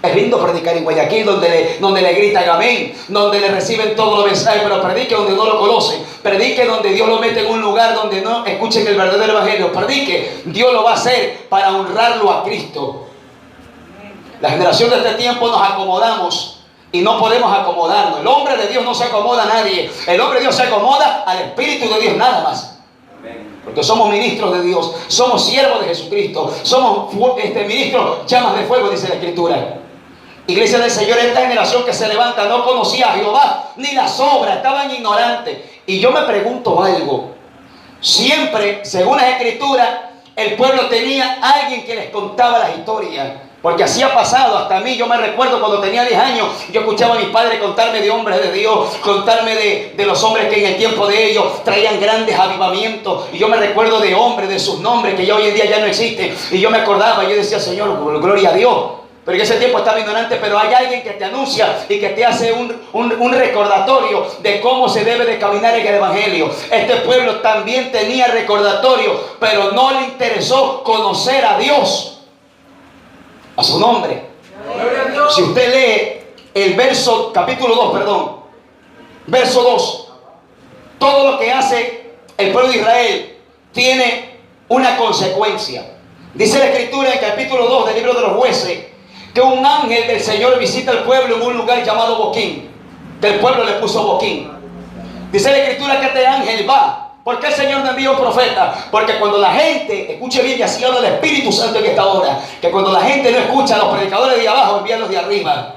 Es lindo predicar en Guayaquil, donde le gritan amén, donde le reciben todos los mensajes, pero predique donde no lo conocen, predique donde Dios lo mete en un lugar donde no escuchen el verdadero evangelio, predique, Dios lo va a hacer para honrarlo a Cristo. La generación de este tiempo nos acomodamos y no podemos acomodarnos. El hombre de Dios no se acomoda a nadie, el hombre de Dios se acomoda al Espíritu de Dios nada más. Porque somos ministros de Dios, somos siervos de Jesucristo, somos ministros llamas de fuego, dice la Escritura. Iglesia del Señor, esta generación que se levanta no conocía a Jehová ni las obras, estaban ignorantes. Y yo me pregunto algo. Siempre, según las Escrituras, el pueblo tenía alguien que les contaba las historias. Porque así ha pasado hasta a mí. Yo me recuerdo cuando tenía 10 años, yo escuchaba a mi padre contarme de hombres de Dios, contarme de los hombres que en el tiempo de ellos traían grandes avivamientos. Y yo me recuerdo de hombres, de sus nombres que ya hoy en día ya no existen. Y yo me acordaba, yo decía, Señor, gloria a Dios. Pero en ese tiempo estaba ignorante, pero hay alguien que te anuncia y que te hace un recordatorio de cómo se debe de caminar en el Evangelio. Este pueblo también tenía recordatorio, pero no le interesó conocer a Dios, a su nombre. Si usted lee el capítulo 2, verso 2, todo lo que hace el pueblo de Israel tiene una consecuencia. Dice la Escritura en el capítulo 2 del libro de los Jueces, que un ángel del Señor visita al pueblo en un lugar llamado Boquín. Del pueblo le puso Boquín. Dice la Escritura que este ángel va. ¿Por qué el Señor no envía un profeta? Porque cuando la gente, escuche bien, que así habla el Espíritu Santo en esta hora, que cuando la gente no escucha a los predicadores de abajo, envía a los de arriba.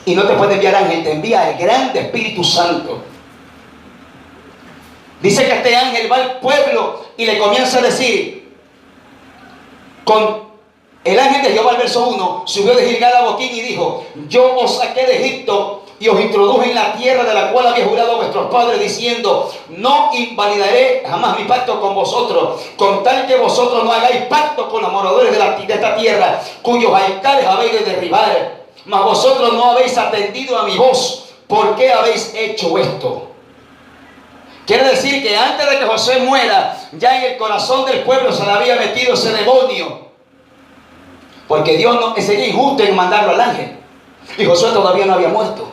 Y no te puede enviar ángel, te envía el grande Espíritu Santo. Dice que este ángel va al pueblo y le comienza a decir, el ángel de Jehová, el verso 1, subió de Gilgal a Boquín y dijo, yo os saqué de Egipto y os introduje en la tierra de la cual había jurado a vuestros padres, diciendo, no invalidaré jamás mi pacto con vosotros, con tal que vosotros no hagáis pacto con los moradores de esta tierra, cuyos altares habéis de derribar. Mas vosotros no habéis atendido a mi voz. ¿Por qué habéis hecho esto? Quiere decir que antes de que José muera, ya en el corazón del pueblo se le había metido ese demonio. Porque Dios no sería injusto en mandarlo al ángel. Y Josué todavía no había muerto.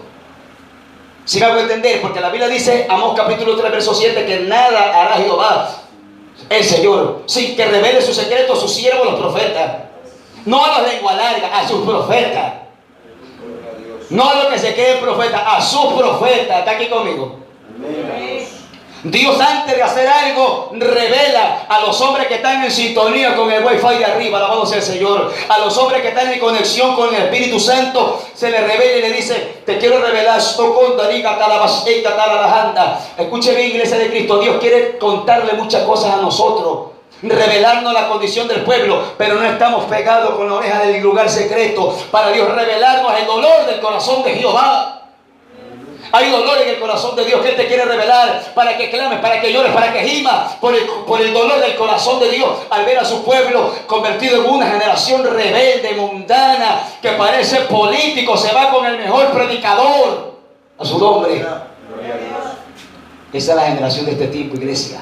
¿Sí me hago entender? Porque la Biblia dice, Amós capítulo 3, verso 7, que nada hará Jehová, el Señor, sin que revele su secreto a sus siervos los profetas. No a los lengua larga, a sus profetas. No a los que se creen profetas, a sus profetas. ¿Está aquí conmigo? Amén. Dios, antes de hacer algo, revela a los hombres que están en sintonía con el wifi de arriba, alabado sea el Señor. A los hombres que están en conexión con el Espíritu Santo, se le revela y le dice, te quiero revelar. Escuche bien, iglesia de Cristo, Dios quiere contarle muchas cosas a nosotros, revelarnos la condición del pueblo, pero no estamos pegados con la oreja del lugar secreto. Para Dios revelarnos el dolor del corazón de Jehová. Hay dolor en el corazón de Dios que Él te quiere revelar para que clames, para que llores, para que gimas por el dolor del corazón de Dios al ver a su pueblo convertido en una generación rebelde, mundana, que parece político, se va con el mejor predicador a su nombre. Esa es la generación de este tipo, iglesia,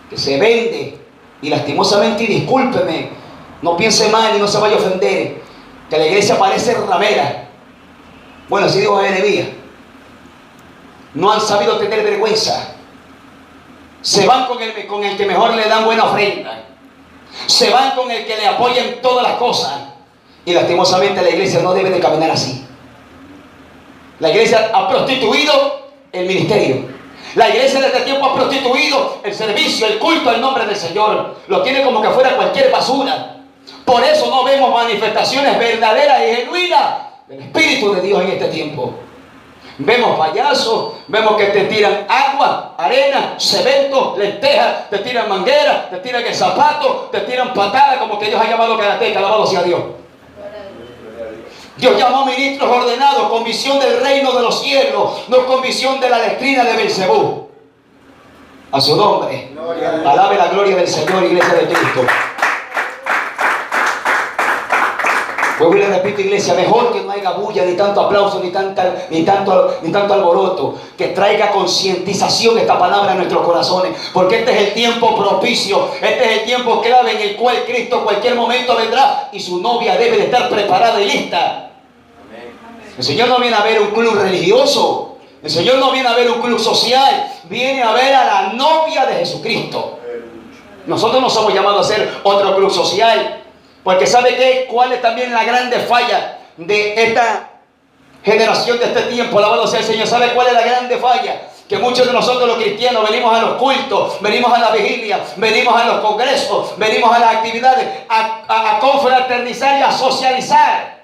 que se vende y lastimosamente, y discúlpeme, no piense mal y no se vaya a ofender, que la iglesia parece ramera. Bueno, así dijo Jeremías. No han sabido tener vergüenza. Se van con el que mejor le dan buena ofrenda. Se van con el que le apoya en todas las cosas. Y lastimosamente la iglesia no debe de caminar así. La iglesia ha prostituido el ministerio. La iglesia de este tiempo ha prostituido el servicio, el culto al nombre del Señor. Lo tiene como que fuera cualquier basura. Por eso no vemos manifestaciones verdaderas y genuinas del Espíritu de Dios en este tiempo. Vemos payasos, vemos que te tiran agua, arena, cemento, lentejas, te tiran mangueras, te tiran el zapato, te tiran patadas, como que Dios ha llamado karateca, alabado sea Dios. Dios llamó ministros ordenados con visión del reino de los cielos, no con visión de la doctrina de Belcebú. A su nombre, alabe la gloria del Señor, iglesia de Cristo. Pues le repito, iglesia, mejor que no haya bulla, ni tanto aplauso, ni tanto alboroto, que traiga concientización esta palabra en nuestros corazones, porque este es el tiempo propicio, este es el tiempo clave en el cual Cristo cualquier momento vendrá y su novia debe de estar preparada y lista. El Señor no viene a ver un club religioso, el Señor no viene a ver un club social, viene a ver a la novia de Jesucristo. Nosotros no somos llamados a ser otro club social. Porque ¿sabe qué? ¿Cuál es también la grande falla de esta generación de este tiempo? Alabado sea el Señor. ¿Sabe cuál es la grande falla? Que muchos de nosotros los cristianos venimos a los cultos, venimos a la vigilia, venimos a los congresos, venimos a las actividades, a confraternizar y a socializar.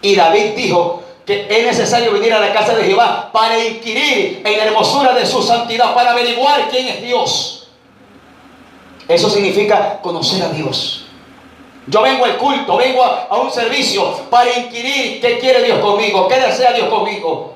Y David dijo que es necesario venir a la casa de Jehová para inquirir en la hermosura de su santidad, para averiguar quién es Dios. Eso significa conocer a Dios. Yo vengo al culto, vengo a un servicio para inquirir qué quiere Dios conmigo, qué desea Dios conmigo.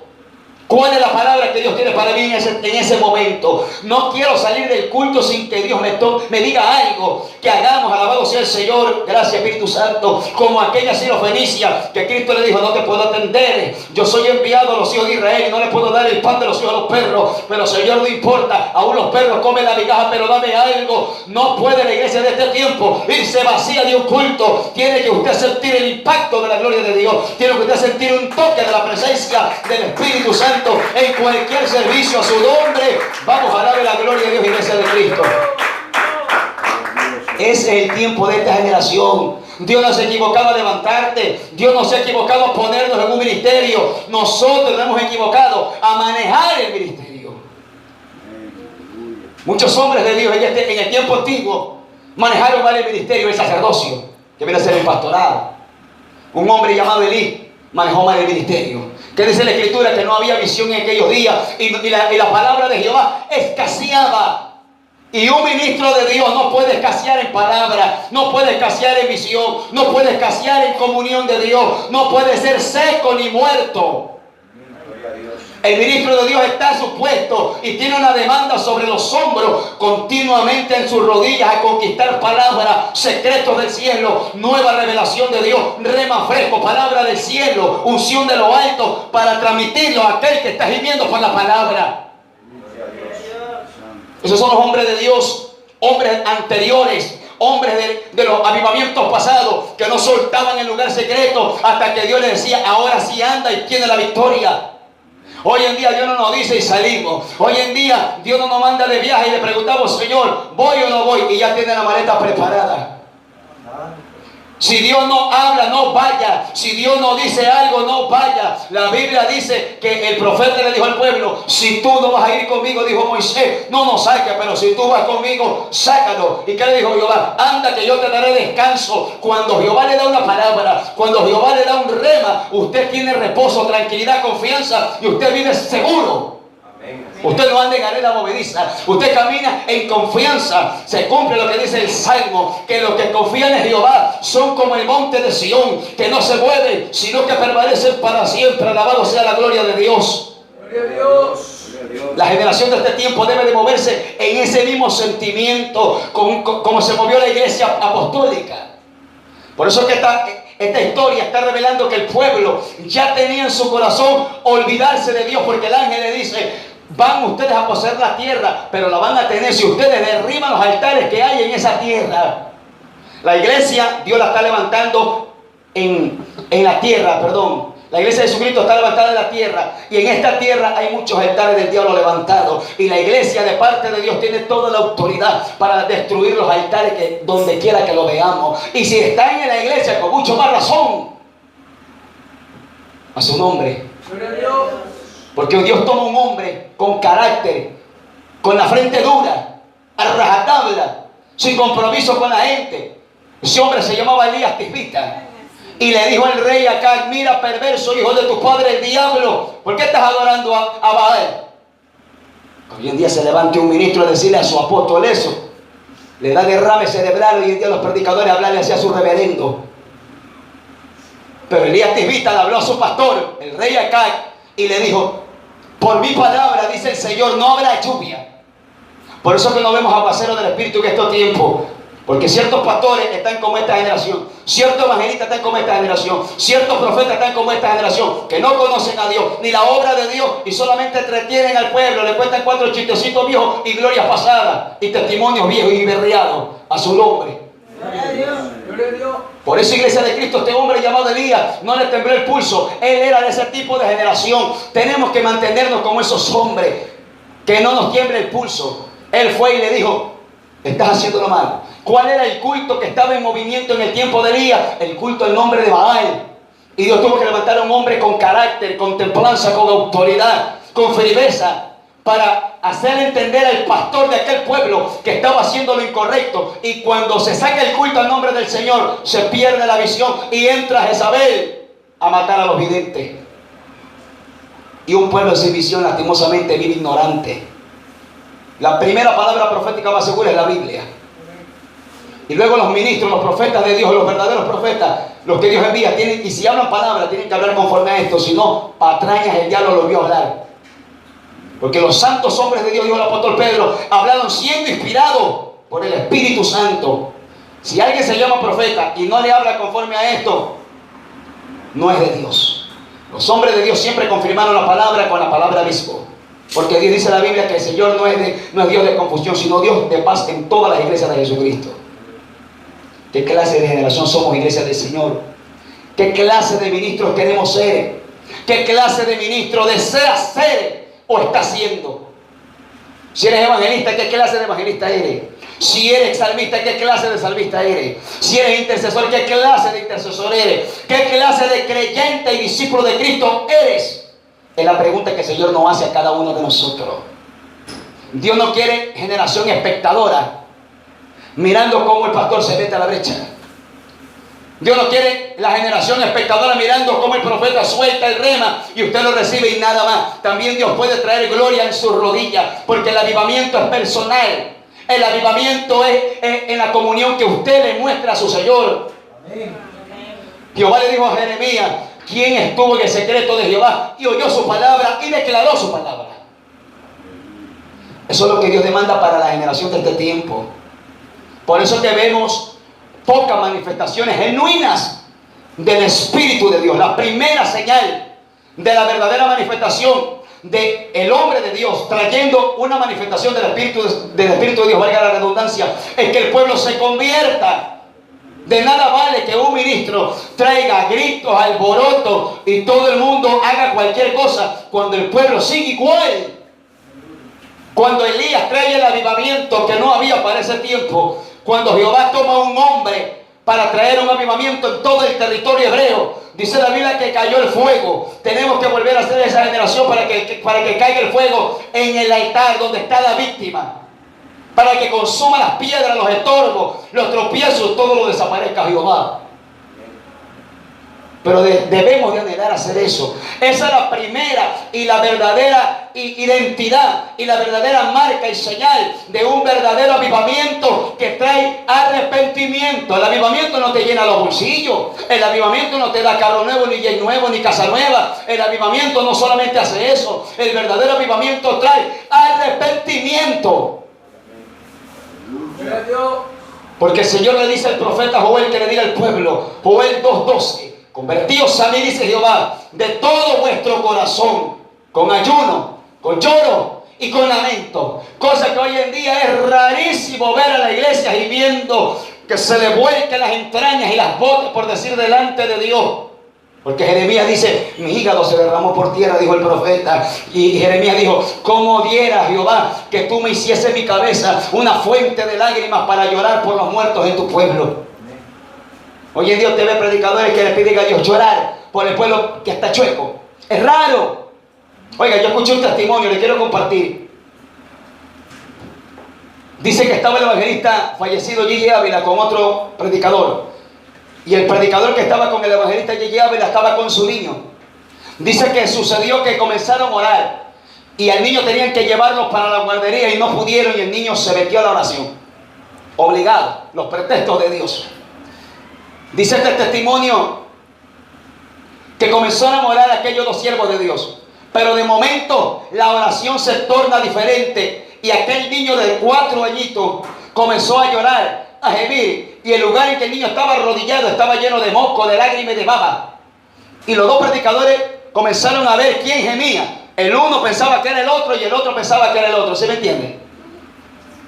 ¿Cuál es la palabra que Dios tiene para mí en ese momento? No quiero salir del culto sin que Dios me diga algo. Que hagamos, alabado sea el Señor, gracias Espíritu Santo, como aquella sirofenicia que Cristo le dijo, no te puedo atender. Yo soy enviado a los hijos de Israel y no les puedo dar el pan de los hijos a los perros. Pero Señor, no importa, aún los perros comen la migaja, pero dame algo. No puede la iglesia de este tiempo irse vacía de un culto. Tiene que usted sentir el impacto de la gloria de Dios. Tiene que usted sentir un toque de la presencia del Espíritu Santo. En cualquier servicio a su nombre, vamos a darle la gloria a Dios, iglesia de Cristo. Ese es el tiempo de esta generación. Dios no se ha equivocado a levantarte, Dios no se ha equivocado a ponernos en un ministerio. Nosotros nos hemos equivocado a manejar el ministerio. Muchos hombres de Dios en el tiempo antiguo manejaron mal el ministerio, el sacerdocio, que viene a ser el pastorado. Un hombre llamado Elí manejó mal el ministerio. Que dice la Escritura que no había visión en aquellos días y la palabra de Jehová escaseaba. Y un ministro de Dios no puede escasear en palabra, no puede escasear en visión, no puede escasear en comunión de Dios, no puede ser seco ni muerto. El ministro de Dios está en su puesto y tiene una demanda sobre los hombros, continuamente en sus rodillas a conquistar palabras, secretos del cielo, nueva revelación de Dios, rema fresco, palabra del cielo, unción de lo alto, para transmitirlo a aquel que está gimiendo por la palabra. Esos son los hombres de Dios, hombres anteriores, hombres de los avivamientos pasados, que no soltaban el lugar secreto hasta que Dios les decía, ahora sí anda y tiene la victoria. Hoy en día Dios no nos dice y salimos. Hoy en día Dios no nos manda de viaje y le preguntamos, Señor, ¿voy o no voy? Y ya tiene la maleta preparada. Si Dios no habla, no vaya. Si Dios no dice algo, no vaya. La Biblia dice que el profeta le dijo al pueblo, si tú no vas a ir conmigo, dijo Moisés, no nos saques, pero si tú vas conmigo, sácalo. ¿Y qué le dijo Jehová? Anda que yo te daré descanso. Cuando Jehová le da una palabra, cuando Jehová le da un rema, usted tiene reposo, tranquilidad, confianza y usted vive seguro. Usted no anda en arena movediza, usted camina en confianza. Se cumple lo que dice el Salmo, que los que confían en Jehová son como el monte de Sión, que no se mueven, sino que permanecen para siempre. Alabado sea la gloria de Dios. Gloria a Dios. La generación de este tiempo debe de moverse en ese mismo sentimiento como se movió la iglesia apostólica. Por eso es que esta historia está revelando que el pueblo ya tenía en su corazón olvidarse de Dios, porque el ángel le dice, van ustedes a poseer la tierra, pero la van a tener si ustedes derriban los altares que hay en esa tierra. La iglesia, Dios la está levantando en la tierra, perdón. La iglesia de Jesucristo está levantada en la tierra, y en esta tierra hay muchos altares del diablo levantados, y la iglesia de parte de Dios tiene toda la autoridad para destruir los altares donde quiera que lo veamos. Y si están en la iglesia, con mucho más razón, a su nombre. Porque Dios toma un hombre con carácter, con la frente dura, a rajatabla, sin compromiso con la gente. Ese hombre se llamaba Elías Tisbita. Y le dijo el rey Acab: mira, perverso hijo de tu padre el diablo, ¿por qué estás adorando a Baal? Hoy en día se levante un ministro a decirle a su apóstol eso. Le da derrame cerebral hoy en día a los predicadores hablarle así a su reverendo. Pero Elías Tisbita le habló a su pastor, el rey Acab, y le dijo: por mi palabra, dice el Señor, no habrá lluvia. Por eso que no vemos aguacero del Espíritu en estos tiempos. Porque ciertos pastores están como esta generación, ciertos evangelistas están como esta generación, ciertos profetas están como esta generación, que no conocen a Dios, ni la obra de Dios, y solamente entretienen al pueblo, le cuentan 4 chistecitos viejos y glorias pasadas, y testimonios viejos y berreados a su nombre. Por eso, Iglesia de Cristo, este hombre llamado Elías no le tembló el pulso. Él era de ese tipo de generación. Tenemos que mantenernos como esos hombres, que no nos tiemble el pulso. Él fue y le dijo: estás haciéndolo mal. ¿Cuál era el culto que estaba en movimiento en el tiempo de Elías? El culto al nombre de Baal. Y Dios tuvo que levantar a un hombre con carácter, con templanza, con autoridad, con firmeza, para hacer entender al pastor de aquel pueblo que estaba haciendo lo incorrecto. Y cuando se saca el culto al nombre del Señor, se pierde la visión y entra Jezabel a matar a los videntes. Y un pueblo sin visión lastimosamente vive ignorante. La primera palabra profética más segura es la Biblia. Y luego los ministros, los profetas de Dios, los verdaderos profetas, los que Dios envía, y si hablan palabras, tienen que hablar conforme a esto. Si no, patrañas el diablo los vio hablar. Porque los santos hombres de Dios, dijo el apóstol Pedro, hablaron siendo inspirados por el Espíritu Santo. Si alguien se llama profeta y no le habla conforme a esto, no es de Dios. Los hombres de Dios siempre confirmaron la palabra con la palabra mismo. Porque Dios dice en la Biblia que el Señor no es Dios de confusión, sino Dios de paz en todas las iglesias de Jesucristo. ¿Qué clase de generación somos, iglesia del Señor? ¿Qué clase de ministros queremos ser? ¿Qué clase de ministro deseas ser o estás siendo? Si eres evangelista, ¿qué clase de evangelista eres? Si eres salmista, ¿qué clase de salmista eres? Si eres intercesor, ¿qué clase de intercesor eres? ¿Qué clase de creyente y discípulo de Cristo eres? Es la pregunta que el Señor nos hace a cada uno de nosotros. Dios no quiere generación espectadora, mirando cómo el pastor se mete a la brecha. Dios no quiere la generación espectadora mirando cómo el profeta suelta el rema y usted lo recibe y nada más. También Dios puede traer gloria en sus rodillas, porque el avivamiento es personal. El avivamiento es en la comunión que usted le muestra a su Señor. Amén. Jehová le dijo a Jeremías: ¿quién estuvo en el secreto de Jehová y oyó su palabra y declaró su palabra? Eso es lo que Dios demanda para la generación de este tiempo. Por eso que vemos pocas manifestaciones genuinas del Espíritu de Dios. La primera señal de la verdadera manifestación del hombre de Dios, trayendo una manifestación del Espíritu de Dios, valga la redundancia, es que el pueblo se convierta. De nada vale que un ministro traiga gritos, alboroto y todo el mundo haga cualquier cosa cuando el pueblo sigue igual. Cuando Elías trae el avivamiento que no había para ese tiempo, cuando Jehová toma un hombre para traer un avivamiento en todo el territorio hebreo, dice la Biblia que cayó el fuego. Tenemos que volver a hacer esa generación para que caiga el fuego en el altar donde está la víctima, para que consuma las piedras, los estorbos, los tropiezos, todo lo desaparezca Jehová. Pero debemos de anhelar hacer eso. Esa es la primera y la verdadera identidad y la verdadera marca y señal de un verdadero avivamiento que trae arrepentimiento. El avivamiento no te llena los bolsillos. El avivamiento no te da carro nuevo, ni jet nuevo, ni casa nueva. El avivamiento no solamente hace eso. El verdadero avivamiento trae arrepentimiento. Porque el Señor le dice al profeta Joel que le diga al pueblo, Joel 2:12, convertíos a mí, dice Jehová, de todo vuestro corazón, con ayuno, con lloro y con lamento. Cosa que hoy en día es rarísimo ver a la iglesia y viendo que se le vuelquen las entrañas y las botas, por decir, delante de Dios. Porque Jeremías dice, mi hígado se derramó por tierra, dijo el profeta. Y Jeremías dijo, ¿cómo diera, Jehová, que tú me hiciese mi cabeza una fuente de lágrimas para llorar por los muertos en tu pueblo? Hoy en día usted ve predicadores que le piden a Dios llorar por el pueblo que está chueco. Es raro. Oiga, yo escuché un testimonio, le quiero compartir. Dice que estaba el evangelista fallecido Gigi Ávila con otro predicador. Y el predicador que estaba con el evangelista Gigi Ávila estaba con su niño. Dice que sucedió que comenzaron a orar. Y al niño tenían que llevarlo para la guardería y no pudieron, y el niño se metió a la oración. Obligado, los pretextos de Dios. Dice este testimonio que comenzaron a orar aquellos dos siervos de Dios. Pero de momento la oración se torna diferente. Y aquel niño de 4 añitos comenzó a llorar, a gemir. Y el lugar en que el niño estaba arrodillado estaba lleno de moco, de lágrimas y de baba. Y los dos predicadores comenzaron a ver quién gemía. El uno pensaba que era el otro y el otro pensaba que era el otro. ¿Sí me entiende?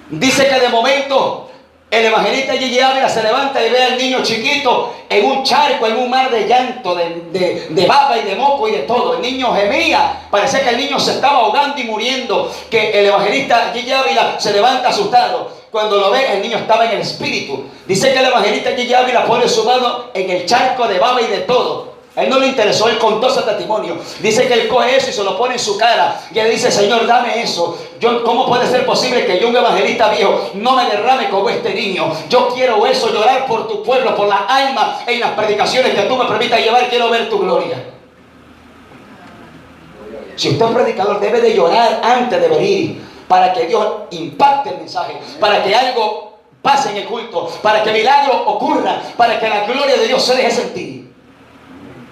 Dice que de momento el evangelista Gigi Ávila se levanta y ve al niño chiquito en un charco, en un mar de llanto, de baba y de moco y de todo. El niño gemía. Parecía que el niño se estaba ahogando y muriendo. Que el evangelista Gigi Ávila se levanta asustado. Cuando lo ve, el niño estaba en el espíritu. Dice que el evangelista Gigi Ávila pone su mano en el charco de baba y de todo. A él no le interesó, él contó ese testimonio. Dice que él coge eso y se lo pone en su cara. Y él dice: Señor, dame eso. ¿Cómo puede ser posible que yo, un evangelista viejo, no me derrame como este niño? Yo quiero eso, llorar por tu pueblo, por las almas en las predicaciones que tú me permitas llevar. Quiero ver tu gloria. Si usted es un predicador, debe de llorar antes de venir, para que Dios impacte el mensaje, para que algo pase en el culto, para que milagro ocurra, para que la gloria de Dios se deje sentir.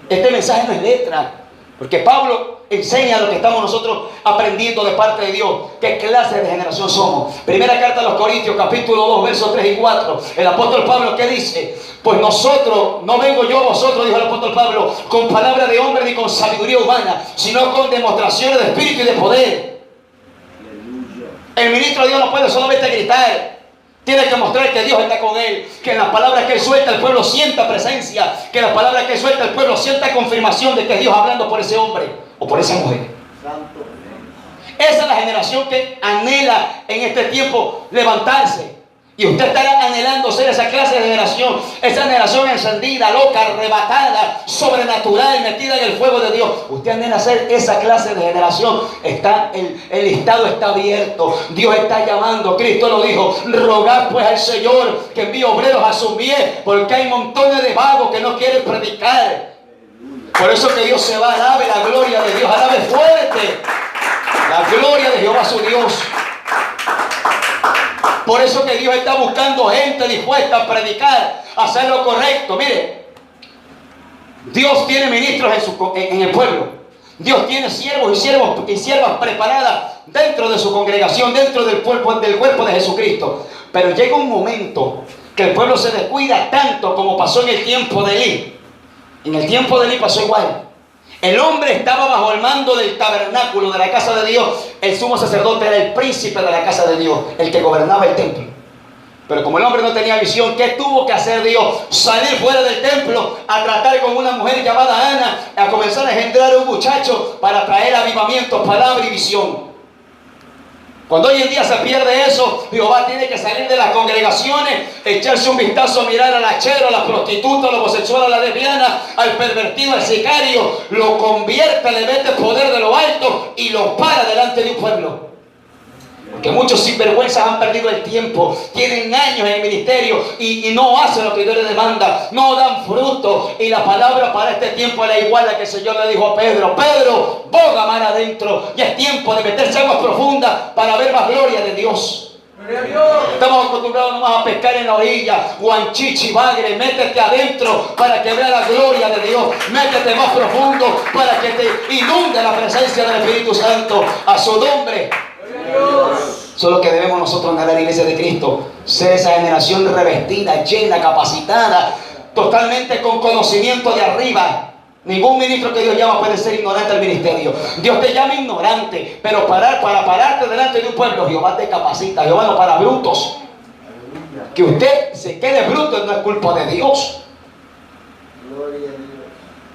Este mensaje no es letra, porque Pablo enseña lo que estamos nosotros aprendiendo de parte de Dios. ¿Qué clase de generación somos? Primera carta a los Corintios, capítulo 2, versos 3 y 4. El apóstol Pablo, ¿qué dice? Pues nosotros, no vengo yo a vosotros, dijo el apóstol Pablo, con palabra de hombre ni con sabiduría humana, sino con demostraciones de espíritu y de poder. El ministro de Dios no puede solamente gritar. Tiene que mostrar que Dios está con él, que en las palabras que él suelta el pueblo sienta presencia, que en las palabras que él suelta el pueblo sienta confirmación de que es Dios hablando por ese hombre o por esa mujer. Santo. Esa es la generación que anhela en este tiempo levantarse. Y usted estará anhelando ser esa clase de generación, esa generación encendida, loca, arrebatada, sobrenatural, metida en el fuego de Dios. Usted anhela ser esa clase de generación. El listado está abierto. Dios está llamando. Cristo lo dijo: rogad pues al Señor que envíe obreros a su mies, porque hay montones de vagos que no quieren predicar. Por eso que Dios se va, alabe la gloria de Dios, alabe fuerte la gloria de Jehová su Dios. Por eso que Dios está buscando gente dispuesta a predicar, a hacer lo correcto. Mire, Dios tiene ministros en el pueblo. Dios tiene siervos y siervas preparadas dentro de su congregación, dentro del cuerpo de Jesucristo. Pero llega un momento que el pueblo se descuida tanto como pasó en el tiempo de Elí. En el tiempo de Elí pasó igual. El hombre estaba bajo el mando del tabernáculo de la casa de Dios. El sumo sacerdote era el príncipe de la casa de Dios, el que gobernaba el templo. Pero como el hombre no tenía visión, ¿qué tuvo que hacer Dios? Salir fuera del templo a tratar con una mujer llamada Ana, a comenzar a engendrar un muchacho para traer avivamiento, palabra y visión. Cuando hoy en día se pierde eso, Jehová tiene que salir de las congregaciones, echarse un vistazo, mirar al hachero, a la prostituta, al homosexual, a la lesbiana, al pervertido, al sicario, lo convierte, le mete el poder de lo alto y lo para delante de un pueblo. Porque muchos sinvergüenzas han perdido el tiempo, tienen años en el ministerio y no hacen lo que Dios les demanda, no dan fruto. Y la palabra para este tiempo es la igual a que el Señor le dijo a Pedro: Pedro, boga mar adentro, y es tiempo de meterse aguas profundas para ver más gloria de Dios. Estamos acostumbrados nomás a pescar en la orilla, guanchichi, bagre. Métete adentro para que vea la gloria de Dios. Métete más profundo para que te inunde la presencia del Espíritu Santo. A su nombre. Eso es lo que debemos nosotros anhelar, la iglesia de Cristo. Ser esa generación revestida, llena, capacitada, totalmente con conocimiento de arriba. Ningún ministro que Dios llama puede ser ignorante al ministerio. Dios te llama ignorante, pero para pararte delante de un pueblo, Jehová te capacita. Jehová no para brutos. Que usted se quede bruto no es culpa de Dios.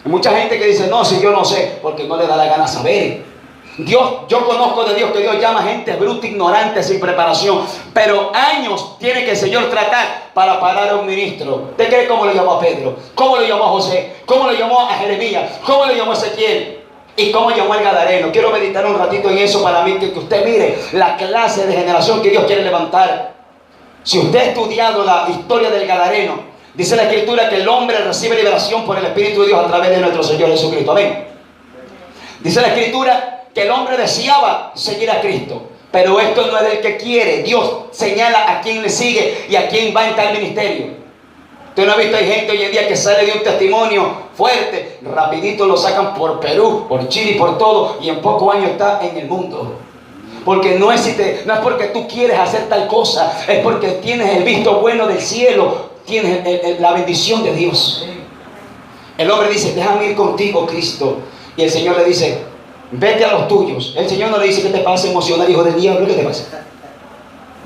Hay mucha gente que dice: no, si yo no sé, porque no le da la gana saber. Yo conozco de Dios que Dios llama gente bruta, ignorante, sin preparación. Pero años tiene que el Señor tratar para parar a un ministro. ¿Usted cree cómo lo llamó a Pedro? ¿Cómo lo llamó a José? ¿Cómo lo llamó a Jeremías? ¿Cómo lo llamó a Ezequiel? ¿Y cómo llamó al gadareno? Quiero meditar un ratito en eso para mí, que usted mire la clase de generación que Dios quiere levantar. Si usted ha estudiado la historia del gadareno, dice la Escritura que el hombre recibe liberación por el Espíritu de Dios a través de nuestro Señor Jesucristo. Amén. Dice la Escritura que el hombre deseaba seguir a Cristo, pero esto no es del que quiere. Dios señala a quién le sigue y a quién va en tal ministerio. Usted no ha visto, hay gente hoy en día que sale de un testimonio fuerte, rapidito lo sacan por Perú, por Chile y por todo, y en pocos años está en el mundo. Porque no es porque tú quieres hacer tal cosa, es porque tienes el visto bueno del cielo, tienes la bendición de Dios. El hombre dice, déjame ir contigo, Cristo. Y el Señor le dice, vete a los tuyos. El Señor no le dice, ¿qué te pasa, emocional, hijo del diablo? ¿Qué te pasa?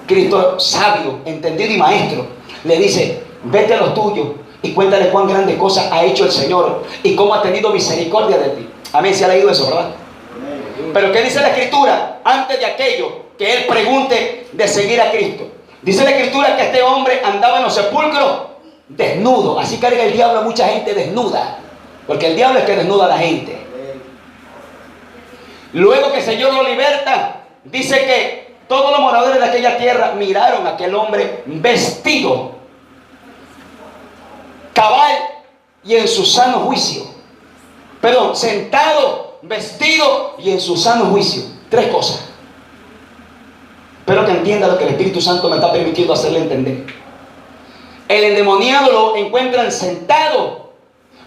Cristo, sabio, entendido y maestro, le dice, vete a los tuyos y cuéntale cuán grandes cosas ha hecho el Señor y cómo ha tenido misericordia de ti. Amén, se ha leído eso, ¿verdad? Pero ¿qué dice la Escritura? Antes de aquello, que él pregunte de seguir a Cristo. Dice la Escritura que este hombre andaba en los sepulcros desnudo. Así carga el diablo a mucha gente desnuda, porque el diablo es que desnuda a la gente. Luego que el Señor lo liberta, dice que todos los moradores de aquella tierra miraron a aquel hombre vestido, cabal y en su sano juicio. Perdón, sentado, vestido y en su sano juicio. Tres cosas. Espero que entienda lo que el Espíritu Santo me está permitiendo hacerle entender. El endemoniado lo encuentran sentado,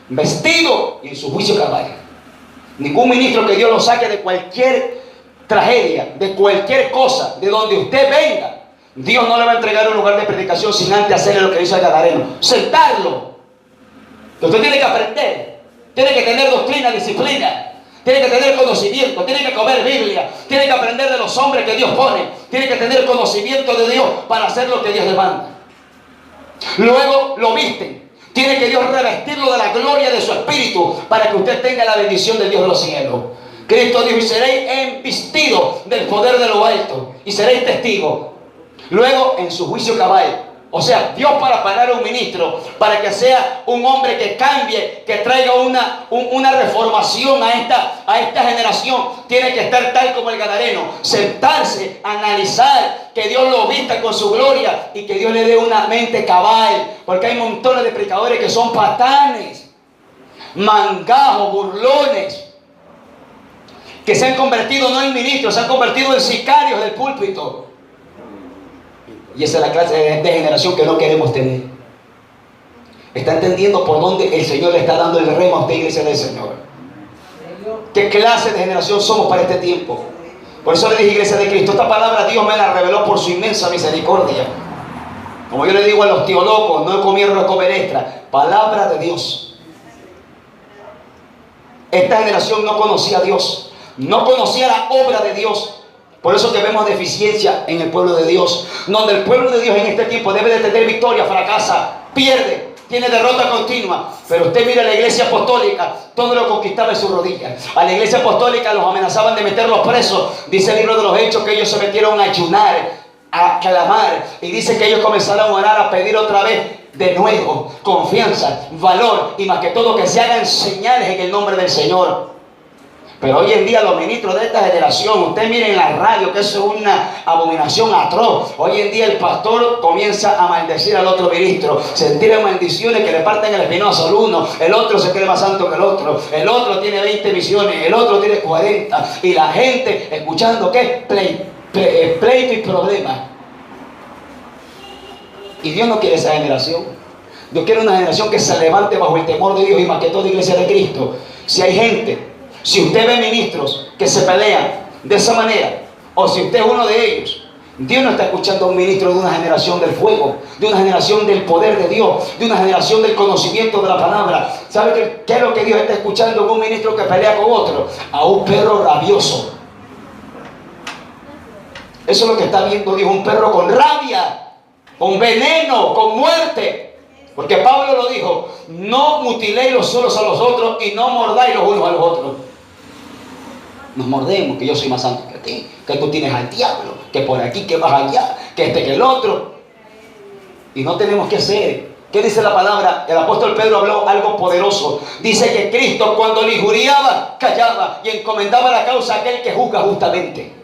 vestido y en su juicio cabal. Ningún ministro que Dios lo saque de cualquier tragedia, de cualquier cosa, de donde usted venga, Dios no le va a entregar un lugar de predicación sin antes hacerle lo que hizo el gadareno: sentarlo. Usted tiene que aprender, tiene que tener doctrina, disciplina, tiene que tener conocimiento, tiene que comer Biblia, tiene que aprender de los hombres que Dios pone, tiene que tener conocimiento de Dios para hacer lo que Dios demanda. Luego lo visten. Tiene que Dios revestirlo de la gloria de su Espíritu para que usted tenga la bendición del Dios de los cielos. Cristo dijo, y seréis embestidos del poder de lo alto y seréis testigos. Luego en su juicio cabal. O sea, Dios para parar a un ministro, para que sea un hombre que cambie, que traiga una reformación a esta generación, tiene que estar tal como el gadareno, sentarse, analizar, que Dios lo vista con su gloria y que Dios le dé una mente cabal, porque hay montones de predicadores que son patanes, mangajos, burlones, que se han convertido no en ministros, se han convertido en sicarios del púlpito. Y esa es la clase de generación que no queremos tener. ¿Está entendiendo por dónde el Señor le está dando el remo a usted, iglesia del Señor? ¿Qué clase de generación somos para este tiempo? Por eso le dije, iglesia de Cristo, esta palabra Dios me la reveló por su inmensa misericordia. Como yo le digo a los teólogos, no comieron a comer extra. Palabra de Dios. Esta generación no conocía a Dios, no conocía la obra de Dios. Por eso que vemos deficiencia en el pueblo de Dios, donde el pueblo de Dios en este tiempo debe de tener victoria, fracasa, pierde, tiene derrota continua. Pero usted mira a la iglesia apostólica, todo lo conquistaba en sus rodillas. A la iglesia apostólica los amenazaban de meterlos presos. Dice el libro de los Hechos que ellos se metieron a ayunar, a clamar, y dice que ellos comenzaron a orar, a pedir otra vez de nuevo confianza, valor y más que todo que se hagan señales en el nombre del Señor. Pero hoy en día los ministros de esta generación, usted mire en la radio que eso es una abominación atroz. Hoy en día el pastor comienza a maldecir al otro ministro, se tiran maldiciones que le parten el espinazo al uno, el otro se cree más santo que el otro tiene 20 misiones, el otro tiene 40, y la gente escuchando ¿qué? Pleito y problemas. Y Dios no quiere esa generación. Dios quiere una generación que se levante bajo el temor de Dios y más que todo iglesia de Cristo. Si hay gente, si usted ve ministros que se pelean de esa manera, o si usted es uno de ellos, Dios no está escuchando a un ministro de una generación del fuego, de una generación del poder de Dios, de una generación del conocimiento de la palabra. ¿Sabe qué es lo que Dios está escuchando en un ministro que pelea con otro? A un perro rabioso. Eso es lo que está viendo Dios, un perro con rabia, con veneno, con muerte. Porque Pablo lo dijo, no mutiléis los unos a los otros y no mordáis los unos a los otros. Nos mordemos, que yo soy más santo que ti, que tú tienes al diablo, que por aquí, que vas allá, que este, que el otro. Y no tenemos que hacer. ¿Qué dice la palabra? El apóstol Pedro habló algo poderoso. Dice que Cristo, cuando le injuriaba, callaba y encomendaba la causa a aquel que juzga justamente.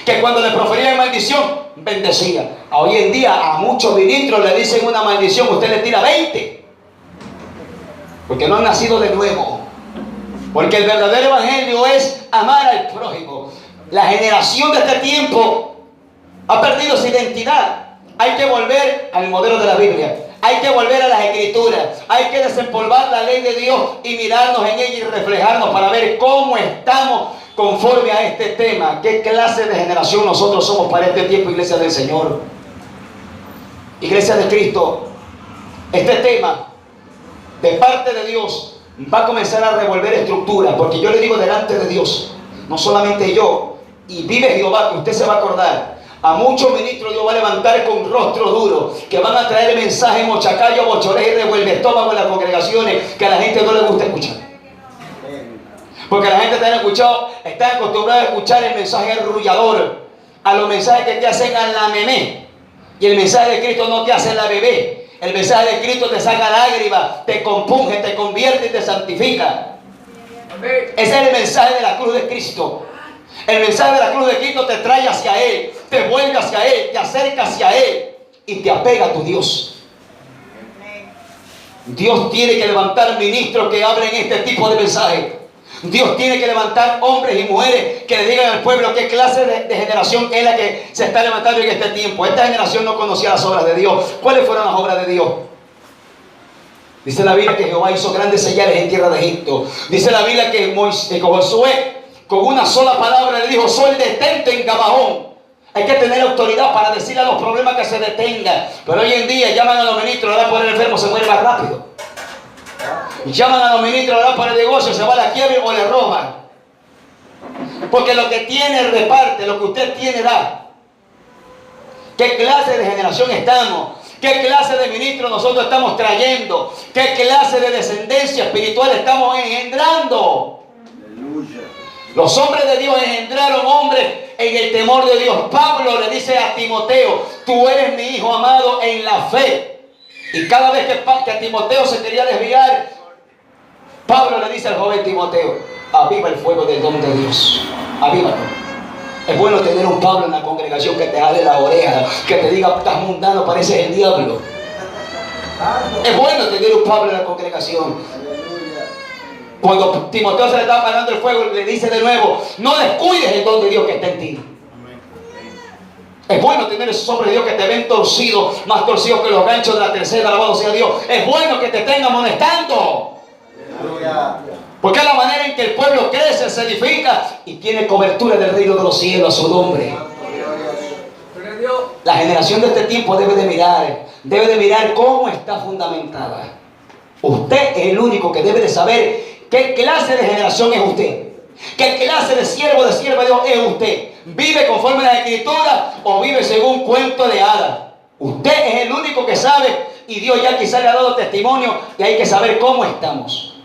Que cuando le profería maldición, bendecía. Hoy en día a muchos ministros le dicen una maldición, usted le tira 20. Porque no han nacido de nuevo. Porque el verdadero evangelio es amar al prójimo. La generación de este tiempo ha perdido su identidad. Hay que volver al modelo de la Biblia. Hay que volver a las escrituras. Hay que desempolvar la ley de Dios y mirarnos en ella y reflejarnos para ver cómo estamos conforme a este tema. ¿Qué clase de generación nosotros somos para este tiempo, iglesia del Señor? Iglesia de Cristo. Este tema de parte de Dios va a comenzar a revolver estructuras, porque yo le digo delante de Dios, no solamente yo, y vive Jehová, que usted se va a acordar. A muchos ministros Dios va a levantar con rostro duro, que van a traer mensajes mochacayo, bochorés y revuelve estómago en las congregaciones, que a la gente no le gusta escuchar. Porque la gente está acostumbrada a escuchar el mensaje arrullador, a los mensajes que te hacen a la memé. Y el mensaje de Cristo no te hace la bebé. El mensaje de Cristo te saca lágrimas, te compunge, te convierte y te santifica. Ese es el mensaje de la cruz de Cristo. El mensaje de la cruz de Cristo te trae hacia Él, te vuelve hacia Él, te acerca hacia Él y te apega a tu Dios. Dios tiene que levantar ministros que hablen este tipo de mensaje. Dios tiene que levantar hombres y mujeres que le digan al pueblo qué clase de generación es la que se está levantando en este tiempo. Esta generación no conocía las obras de Dios. ¿Cuáles fueron las obras de Dios? Dice la Biblia que Jehová hizo grandes señales en tierra de Egipto. Dice la Biblia que Josué con una sola palabra le dijo: Sol, detente en Gabaón. Hay que tener autoridad para decirle a los problemas que se detengan. Pero hoy en día llaman a los ministros, le dan por el enfermo, se muere más rápido. Llaman a los ministros, le dan por el negocio, se va a la quiebra o le roban. Porque lo que tiene reparte, lo que usted tiene da. ¿Qué clase de generación estamos? ¿Qué clase de ministros nosotros estamos trayendo? ¿Qué clase de descendencia espiritual estamos engendrando? Aleluya. Los hombres de Dios engendraron hombres en el temor de Dios. Pablo le dice a Timoteo: tú eres mi hijo amado en la fe. Y cada vez que Timoteo se quería desviar, Pablo le dice al joven Timoteo: aviva el fuego del don de Dios. Avívalo. Es bueno tener un Pablo en la congregación que te jale la oreja, que te diga: estás mundano, pareces el diablo. Es bueno tener un Pablo en la congregación. Cuando Timoteo se le está apagando el fuego, le dice de nuevo: no descuides el don de Dios que está en ti. Es bueno tener esos hombres de Dios que te ven torcido, más torcidos que los ganchos de la tercera, alabado sea Dios. Es bueno que te estén amonestando. Porque es la manera en que el pueblo crece, se edifica y tiene cobertura del reino de los cielos a su nombre. La generación de este tiempo debe de mirar cómo está fundamentada. Usted es el único que debe de saber qué clase de generación es usted. ¿Qué clase de siervo, de sierva de Dios es usted? ¿Vive conforme a la Escritura o vive según cuento de hadas? Usted es el único que sabe, y Dios ya quizá le ha dado testimonio, y hay que saber cómo estamos.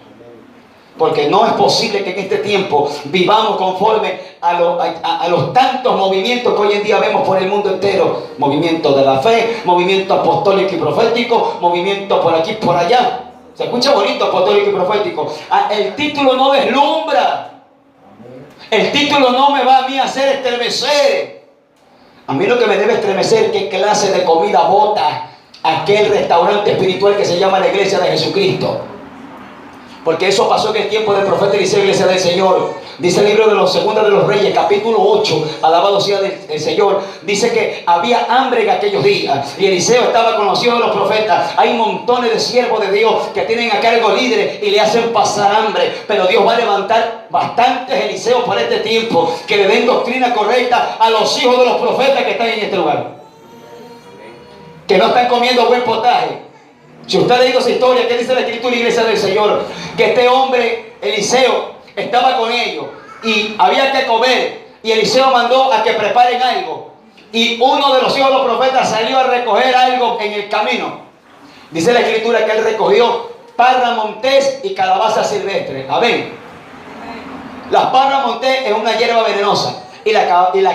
Porque no es posible que en este tiempo vivamos conforme a los tantos movimientos que hoy en día vemos por el mundo entero. Movimiento de la fe, movimiento apostólico y profético, movimiento por aquí, por allá. Se escucha bonito, apostólico y profético. El título no deslumbra. El título no me va a mí a hacer estremecer. A mí lo que me debe estremecer es qué clase de comida bota aquel restaurante espiritual que se llama la iglesia de Jesucristo. Porque eso pasó en el tiempo del profeta Eliseo, iglesia del Señor. Dice el libro de los Segunda de los Reyes, capítulo 8, alabado sea el Señor. Dice que había hambre en aquellos días y Eliseo estaba con los hijos de los profetas. Hay montones de siervos de Dios que tienen a cargo líderes y le hacen pasar hambre. Pero Dios va a levantar bastantes Eliseos para este tiempo que le den doctrina correcta a los hijos de los profetas que están en este lugar, que no están comiendo buen potaje. Si usted ha leído esa historia, ¿qué dice la Escritura, iglesia del Señor? Que este hombre, Eliseo, estaba con ellos y había que comer. Y Eliseo mandó a que preparen algo. Y uno de los hijos de los profetas salió a recoger algo en el camino. Dice la Escritura que él recogió parra montés y calabaza silvestre. Amén. La parra montés es una hierba venenosa. Y la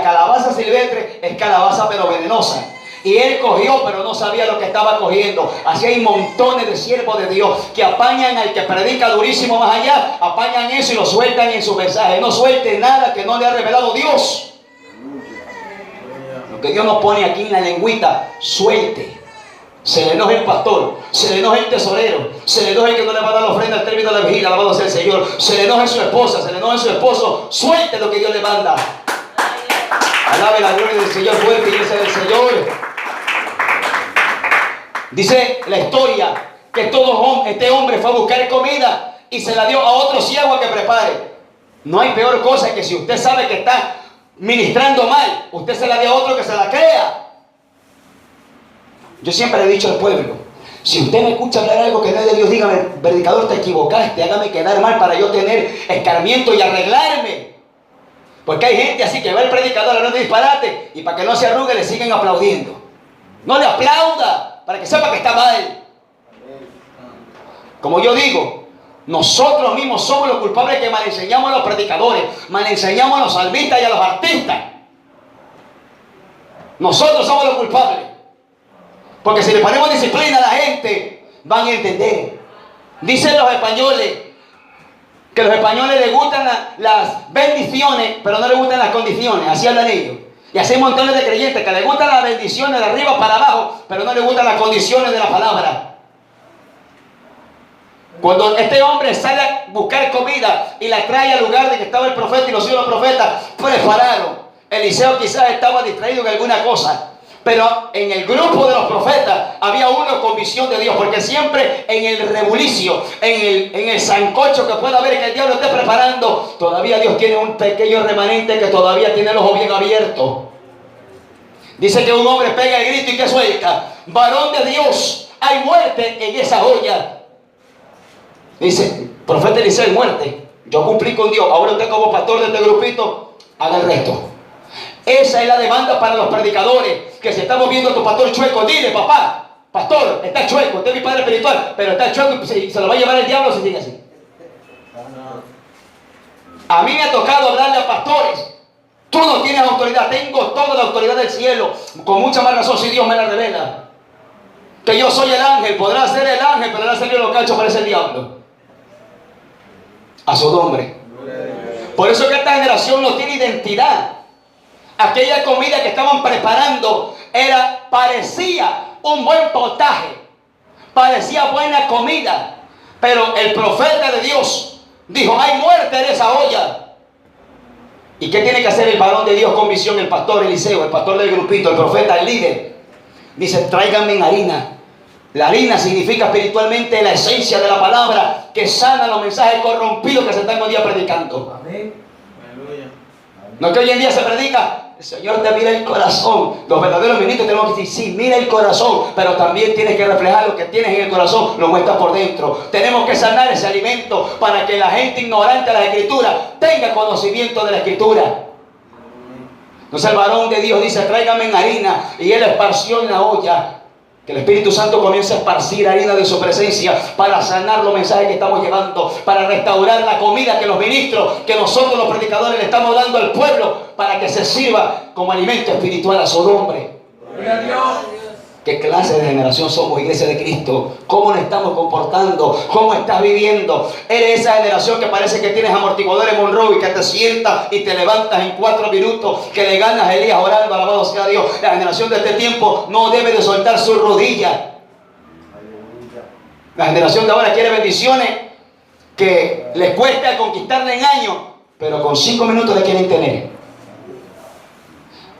calabaza silvestre es calabaza pero venenosa. Y él cogió, pero no sabía lo que estaba cogiendo. Así hay montones de siervos de Dios que apañan al que predica durísimo más allá, apañan eso y lo sueltan en su mensaje. No suelte nada que no le ha revelado Dios. Lo que Dios nos pone aquí en la lengüita, suelte. Se le enoja el pastor, se le enoja el tesorero, se le enoja el que no le va a dar la ofrenda al término de la vigilia, alabado sea el Señor. Se le enoja su esposa, se le enoja su esposo. Suelte lo que Dios le manda. Alabe la gloria del Señor, fuerte iglesia del Señor. Dice la historia que este hombre fue a buscar comida y se la dio a otro siervo a que prepare. No hay peor cosa que si usted sabe que está ministrando mal, usted se la dé a otro que se la crea. Yo siempre le he dicho al pueblo, si usted me escucha hablar algo que no es de Dios, dígame, predicador, te equivocaste, hágame quedar mal para yo tener escarmiento y arreglarme. Porque hay gente así que va el predicador hablando de disparate y para que no se arrugue le siguen aplaudiendo. No le aplauda para que sepa que está mal. Como yo digo, nosotros mismos somos los culpables que mal enseñamos a los predicadores, mal enseñamos a los salmistas y a los artistas. Nosotros somos los culpables. Porque si le ponemos disciplina a la gente, van a entender. Dicen los españoles que a los españoles les gustan las bendiciones, pero no les gustan las condiciones. Así hablan ellos. Y así hay montones de creyentes que les gustan las bendiciones de arriba para abajo, pero no les gustan las condiciones de la palabra. Cuando este hombre sale a buscar comida y la trae al lugar de que estaba el profeta y los hijos de los profetas, prepararon. Eliseo quizás estaba distraído en alguna cosa. Pero en el grupo de los profetas había uno con visión de Dios, porque siempre en el rebulicio, en el sancocho que pueda haber que el diablo esté preparando, todavía Dios tiene un pequeño remanente que todavía tiene los ojos bien abiertos. Dice que un hombre pega el grito y que suelta: varón de Dios, hay muerte en esa olla. Dice, profeta Eliseo, hay muerte. Yo cumplí con Dios, ahora usted como pastor de este grupito, haga el resto. Esa es la demanda para los predicadores, que si estamos viendo a tu pastor chueco, dile: papá, pastor, está chueco, usted es mi padre espiritual, pero está chueco y se lo va a llevar el diablo si sigue así. A mí me ha tocado hablarle a pastores: tú no tienes autoridad, tengo toda la autoridad del cielo, con mucha más razón si Dios me la revela. Que yo soy el ángel, podrá ser el ángel, pero ahora salir los cachos parece el diablo. A su nombre. Por eso que esta generación no tiene identidad. Aquella comida que estaban preparando parecía un buen potaje, parecía buena comida, pero el profeta de Dios dijo: hay muerte en esa olla. ¿Y qué tiene que hacer el varón de Dios con visión? El pastor Eliseo, el pastor del grupito, el profeta, el líder. Dice: tráiganme harina. La harina significa espiritualmente la esencia de la palabra que sana los mensajes corrompidos que se están hoy día predicando. Amén. No es que hoy en día se predica: el Señor te mira el corazón. Los verdaderos ministros tenemos que decir: sí, mira el corazón, pero también tienes que reflejar lo que tienes en el corazón, lo muestras por dentro. Tenemos que sanar ese alimento para que la gente ignorante de la Escritura tenga conocimiento de la Escritura. Entonces el varón de Dios dice: tráigame harina, y él esparció en la olla. Que el Espíritu Santo comience a esparcir harina de su presencia para sanar los mensajes que estamos llevando, para restaurar la comida que los ministros, que nosotros los predicadores le estamos dando al pueblo, para que se sirva como alimento espiritual a su nombre. Gloria a Dios. ¿Qué clase de generación somos, iglesia de Cristo? ¿Cómo nos estamos comportando? ¿Cómo estás viviendo? Eres esa generación que parece que tienes amortiguadores Monroe y que te sientas y te levantas en 4 minutos, que le ganas a Elías orando, alabado sea Dios. La generación de este tiempo no debe de soltar su rodilla. La generación de ahora quiere bendiciones que les cuesta conquistarle en años, pero con 5 minutos le quieren tener.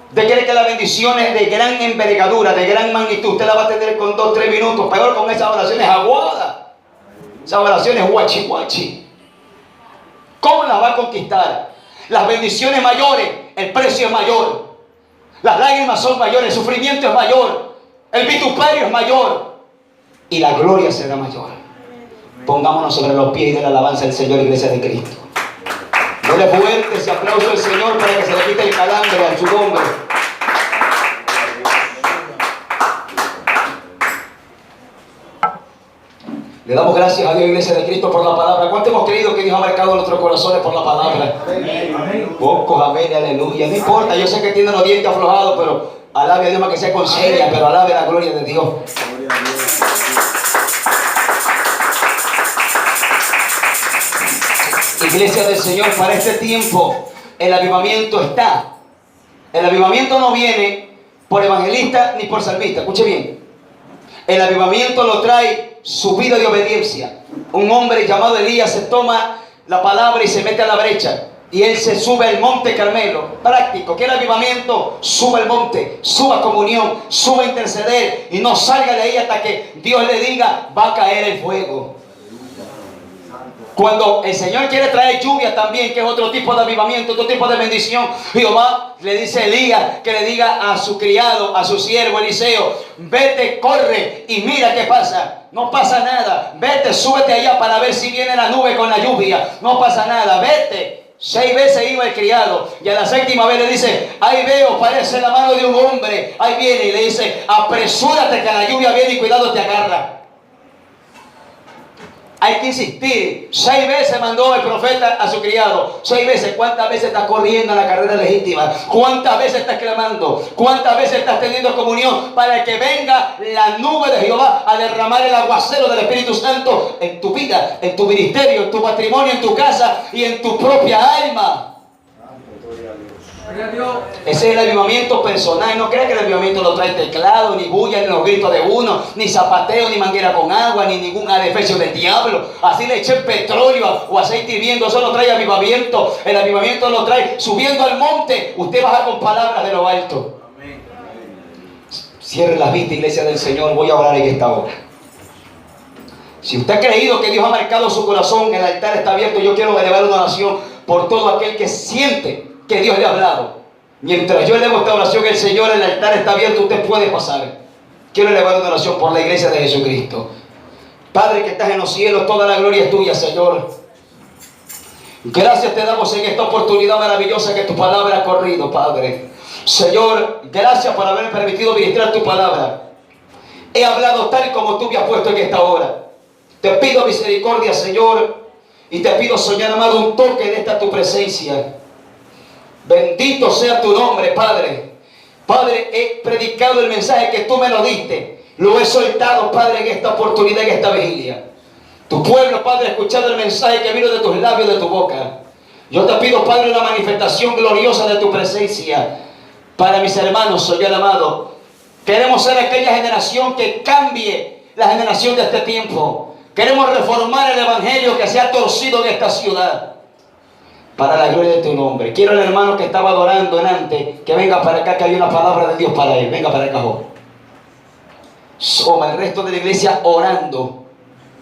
Usted quiere que las bendiciones de gran envergadura, de gran magnitud, usted la va a tener con 2 o 3 minutos. Peor con esas oraciones aguadas, esas oraciones guachi guachi. ¿Cómo las va a conquistar? Las bendiciones mayores, el precio es mayor. Las lágrimas son mayores, el sufrimiento es mayor, el vituperio es mayor y la gloria será mayor. Pongámonos sobre los pies y de la alabanza del Señor, iglesia de Cristo. Dele fuerte ese aplauso al Señor para que se le quite el calambre a su nombre. Le damos gracias a Dios, iglesia de Cristo, por la palabra. ¿Cuánto hemos creído que Dios ha marcado nuestros corazones por la palabra? Amén. Pocos, amén, aleluya. No importa, yo sé que tienen los dientes aflojados, pero Alabe a Dios, más que sea con seria, pero alabe la gloria de Dios. Gloria a Dios. Iglesia del Señor, para este tiempo el avivamiento está. El avivamiento no viene por evangelista ni por salmista. Escuche bien. El avivamiento lo trae su vida de obediencia. Un hombre llamado Elías se toma la palabra y se mete a la brecha. Y él se sube al monte Carmelo. Práctico. ¿Quiere avivamiento? Suba al monte. Suba a comunión. Suba a interceder. Y no salga de ahí hasta que Dios le diga, va a caer el fuego. Cuando el Señor quiere traer lluvia también, que es otro tipo de avivamiento, otro tipo de bendición, Jehová le dice a Elías que le diga a su criado, a su siervo Eliseo, vete, corre y mira qué pasa. No pasa nada. Vete, súbete allá para ver si viene la nube con la lluvia. No pasa nada. Vete. 6 veces iba el criado y a la 7ª vez le dice, ahí veo, parece la mano de un hombre. Ahí viene y le dice, apresúrate que la lluvia viene y cuidado te agarra. Hay que insistir. 6 veces mandó el profeta a su criado. 6 veces. ¿Cuántas veces estás corriendo en la carrera legítima? ¿Cuántas veces estás clamando? ¿Cuántas veces estás teniendo comunión para que venga la nube de Jehová a derramar el aguacero del Espíritu Santo en tu vida, en tu ministerio, en tu patrimonio, en tu casa y en tu propia alma? Ese es el avivamiento personal. No creas que el avivamiento lo trae teclado, ni bulla, ni los gritos de uno, ni zapateo, ni manguera con agua, ni ningún arefecio del diablo. Así le echen petróleo o aceite hirviendo. Eso no trae avivamiento. El avivamiento lo trae subiendo al monte. Usted baja con palabras de lo alto. Amén. Cierre las vistas, iglesia del Señor. Voy a orar en esta hora. Si usted ha creído que Dios ha marcado su corazón, el altar está abierto. Yo quiero elevar una oración por todo aquel que siente que Dios le ha hablado. Mientras yo elevo esta oración, el Señor, el altar está abierto, usted puede pasar. Quiero elevar una oración por la iglesia de Jesucristo. Padre que estás en los cielos, toda la gloria es tuya, Señor. Gracias te damos en esta oportunidad maravillosa que tu palabra ha corrido, Padre. Señor, gracias por haberme permitido ministrar tu palabra. He hablado tal como tú me has puesto en esta hora. Te pido misericordia, Señor, y te pido, Señor amado, un toque de esta tu presencia. Bendito sea tu nombre, Padre. Padre, he predicado el mensaje que tú me lo diste. Lo he soltado, Padre, en esta oportunidad, en esta vigilia. Tu pueblo, Padre, ha escuchado el mensaje que vino de tus labios, de tu boca. Yo te pido, Padre, una manifestación gloriosa de tu presencia para mis hermanos, Señor amado. Queremos ser aquella generación que cambie la generación de este tiempo. Queremos reformar el evangelio que se ha torcido en esta ciudad. Para la gloria de tu nombre. Quiero al hermano que estaba adorando en antes que venga para acá, que hay una palabra de Dios para él. Venga para acá, joven. Soma el resto de la iglesia orando,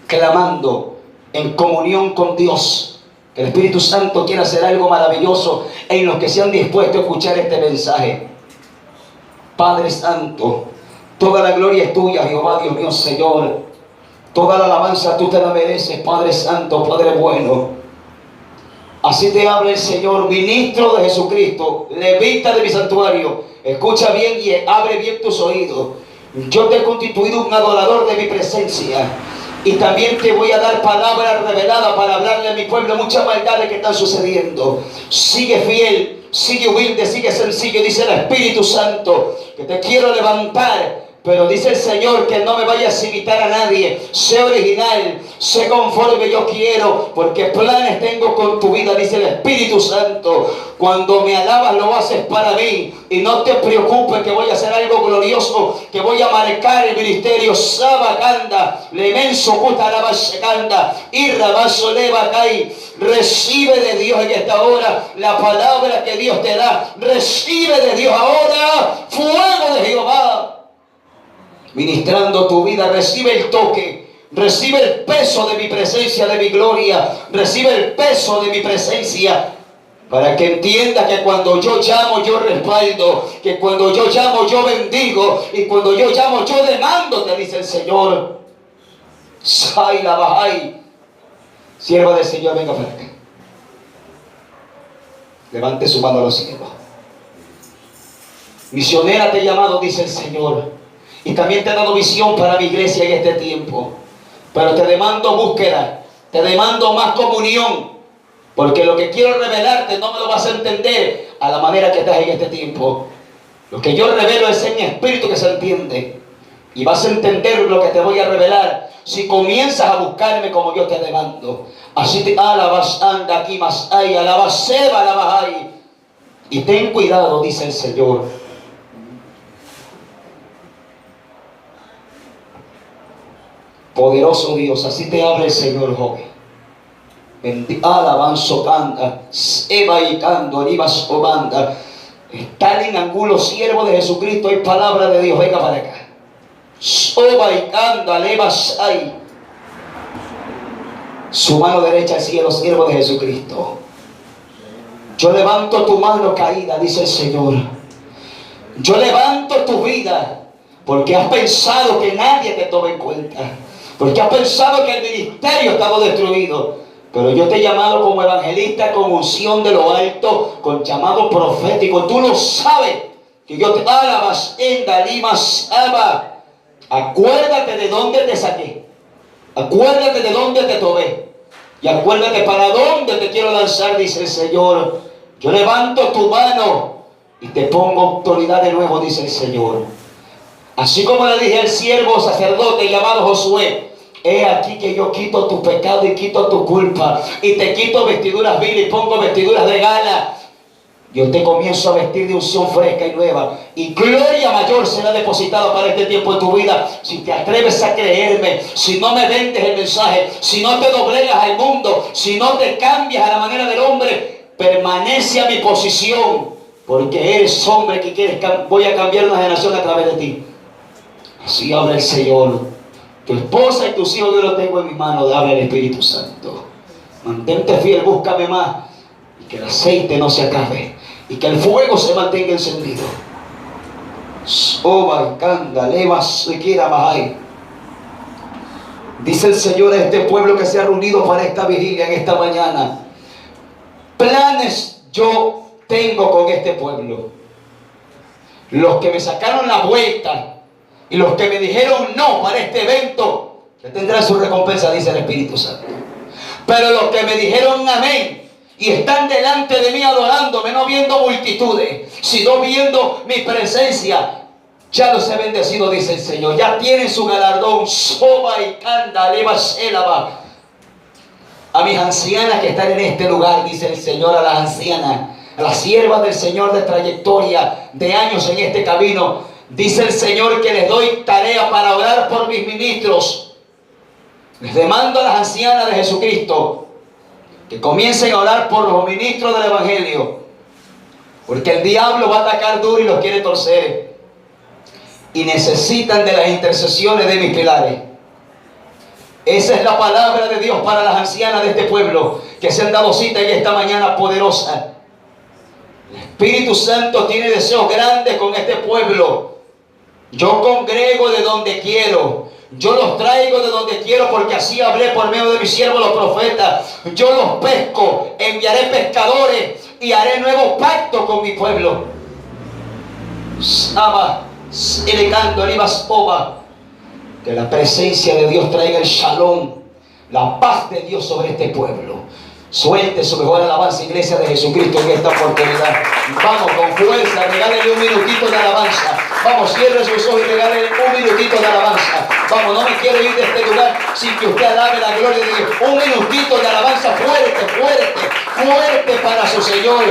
clamando, en comunión con Dios. Que el Espíritu Santo quiera hacer algo maravilloso en los que se han dispuesto a escuchar este mensaje. Padre Santo, toda la gloria es tuya, Jehová, Dios mío, Señor. Toda la alabanza tú te la mereces, Padre Santo, Padre bueno. Así te habla el Señor, ministro de Jesucristo, levita de mi santuario. Escucha bien y abre bien tus oídos. Yo te he constituido un adorador de mi presencia. Y también te voy a dar palabras reveladas para hablarle a mi pueblo muchas maldades que están sucediendo. Sigue fiel, sigue humilde, sigue sencillo, dice el Espíritu Santo, que te quiero levantar. Pero dice el Señor que no me vayas a imitar a nadie. Sé original, sé conforme yo quiero, porque planes tengo con tu vida, dice el Espíritu Santo. Cuando me alabas lo haces para mí. Y no te preocupes que voy a hacer algo glorioso, que voy a marcar el ministerio. Sabacanda, lemenso cutarabashekanda, irrabasolebacay. Recibe de Dios en esta hora la palabra que Dios te da. Recibe de Dios ahora fuego de Jehová. Ministrando tu vida, recibe el toque, recibe el peso de mi presencia, de mi gloria, recibe el peso de mi presencia, para que entienda que cuando yo llamo, yo respaldo, que cuando yo llamo, yo bendigo, y cuando yo llamo, yo demando, te dice el Señor. Sai la bajai. Sierva del Señor, venga para acá. Levante su mano a los cielos. Misionera te he llamado, dice el Señor. Y también te he dado visión para mi iglesia en este tiempo. Pero te demando búsqueda, te demando más comunión. Porque lo que quiero revelarte no me lo vas a entender a la manera que estás en este tiempo. Lo que yo revelo es en mi espíritu que se entiende. Y vas a entender lo que te voy a revelar si comienzas a buscarme como yo te demando. Así te alabas, anda aquí más hay, alabas, seba, alabas hay. Y ten cuidado, dice el Señor. Poderoso Dios, así te habla el Señor, joven. Alabanzo canta, seba y canto, arribas o banda. Está en Angulo, siervo de Jesucristo, hay palabra de Dios, venga para acá. Soba y canta, levas ahí. Su mano derecha al cielo, siervo de Jesucristo. Yo levanto tu mano caída, dice el Señor. Yo levanto tu vida, porque has pensado que nadie te toma en cuenta. Porque has pensado que el ministerio estaba destruido. Pero yo te he llamado como evangelista con unción de lo alto, con llamado profético. Tú lo sabes, que yo te alabas en Dalimas Abba. Acuérdate de dónde te saqué. Acuérdate de dónde te tomé. Y acuérdate para dónde te quiero lanzar, dice el Señor. Yo levanto tu mano y te pongo autoridad de nuevo, dice el Señor. Así como le dije al siervo sacerdote llamado Josué: he aquí que yo quito tu pecado y quito tu culpa, y te quito vestiduras viles y pongo vestiduras de gala. Yo te comienzo a vestir de unción fresca y nueva, y gloria mayor será depositada para este tiempo en tu vida. Si te atreves a creerme, si no me vendes el mensaje, si no te doblegas al mundo, si no te cambias a la manera del hombre, permanece a mi posición, porque eres hombre que quieres. Voy a cambiar una generación a través de ti. Así habla el Señor. Tu esposa y tus hijos yo los tengo en mis manos, habla el Espíritu Santo. Mantente fiel, búscame más, y que el aceite no se acabe, y que el fuego se mantenga encendido. Soba, canda, levas, quiera bajai. Dice el Señor a este pueblo que se ha reunido para esta vigilia en esta mañana: planes yo tengo con este pueblo. Los que me sacaron la vuelta y los que me dijeron no para este evento, que tendrán su recompensa, dice el Espíritu Santo. Pero los que me dijeron amén y están delante de mí adorándome, no viendo multitudes, sino viendo mi presencia, ya los he bendecido, dice el Señor. Ya tienen su galardón. Soba y canda, leva, selaba. A mis ancianas que están en este lugar, dice el Señor, a las ancianas, a las siervas del Señor de trayectoria, de años en este camino, dice el Señor que les doy tarea para orar por mis ministros. Les demando a las ancianas de Jesucristo que comiencen a orar por los ministros del Evangelio, porque el diablo va a atacar duro y los quiere torcer, y necesitan de las intercesiones de mis pilares. Esa es la palabra de Dios para las ancianas de este pueblo que se han dado cita en esta mañana poderosa. El Espíritu Santo tiene deseos grandes con este pueblo. Yo congrego de donde quiero, yo los traigo de donde quiero, porque así hablé por medio de mis siervos los profetas. Yo los pesco, enviaré pescadores y haré nuevos pactos con mi pueblo. Saba, elegando, arribas, oba. Que la presencia de Dios traiga el shalom, la paz de Dios sobre este pueblo. Suelte su mejor alabanza, iglesia de Jesucristo, en esta oportunidad. Vamos con fuerza, regálele un minutito de alabanza. Vamos, cierre sus ojos y regálele un minutito de alabanza. Vamos, no me quiero ir de este lugar sin que usted alabe la gloria de Dios. Un minutito de alabanza fuerte, fuerte, fuerte para su Señor.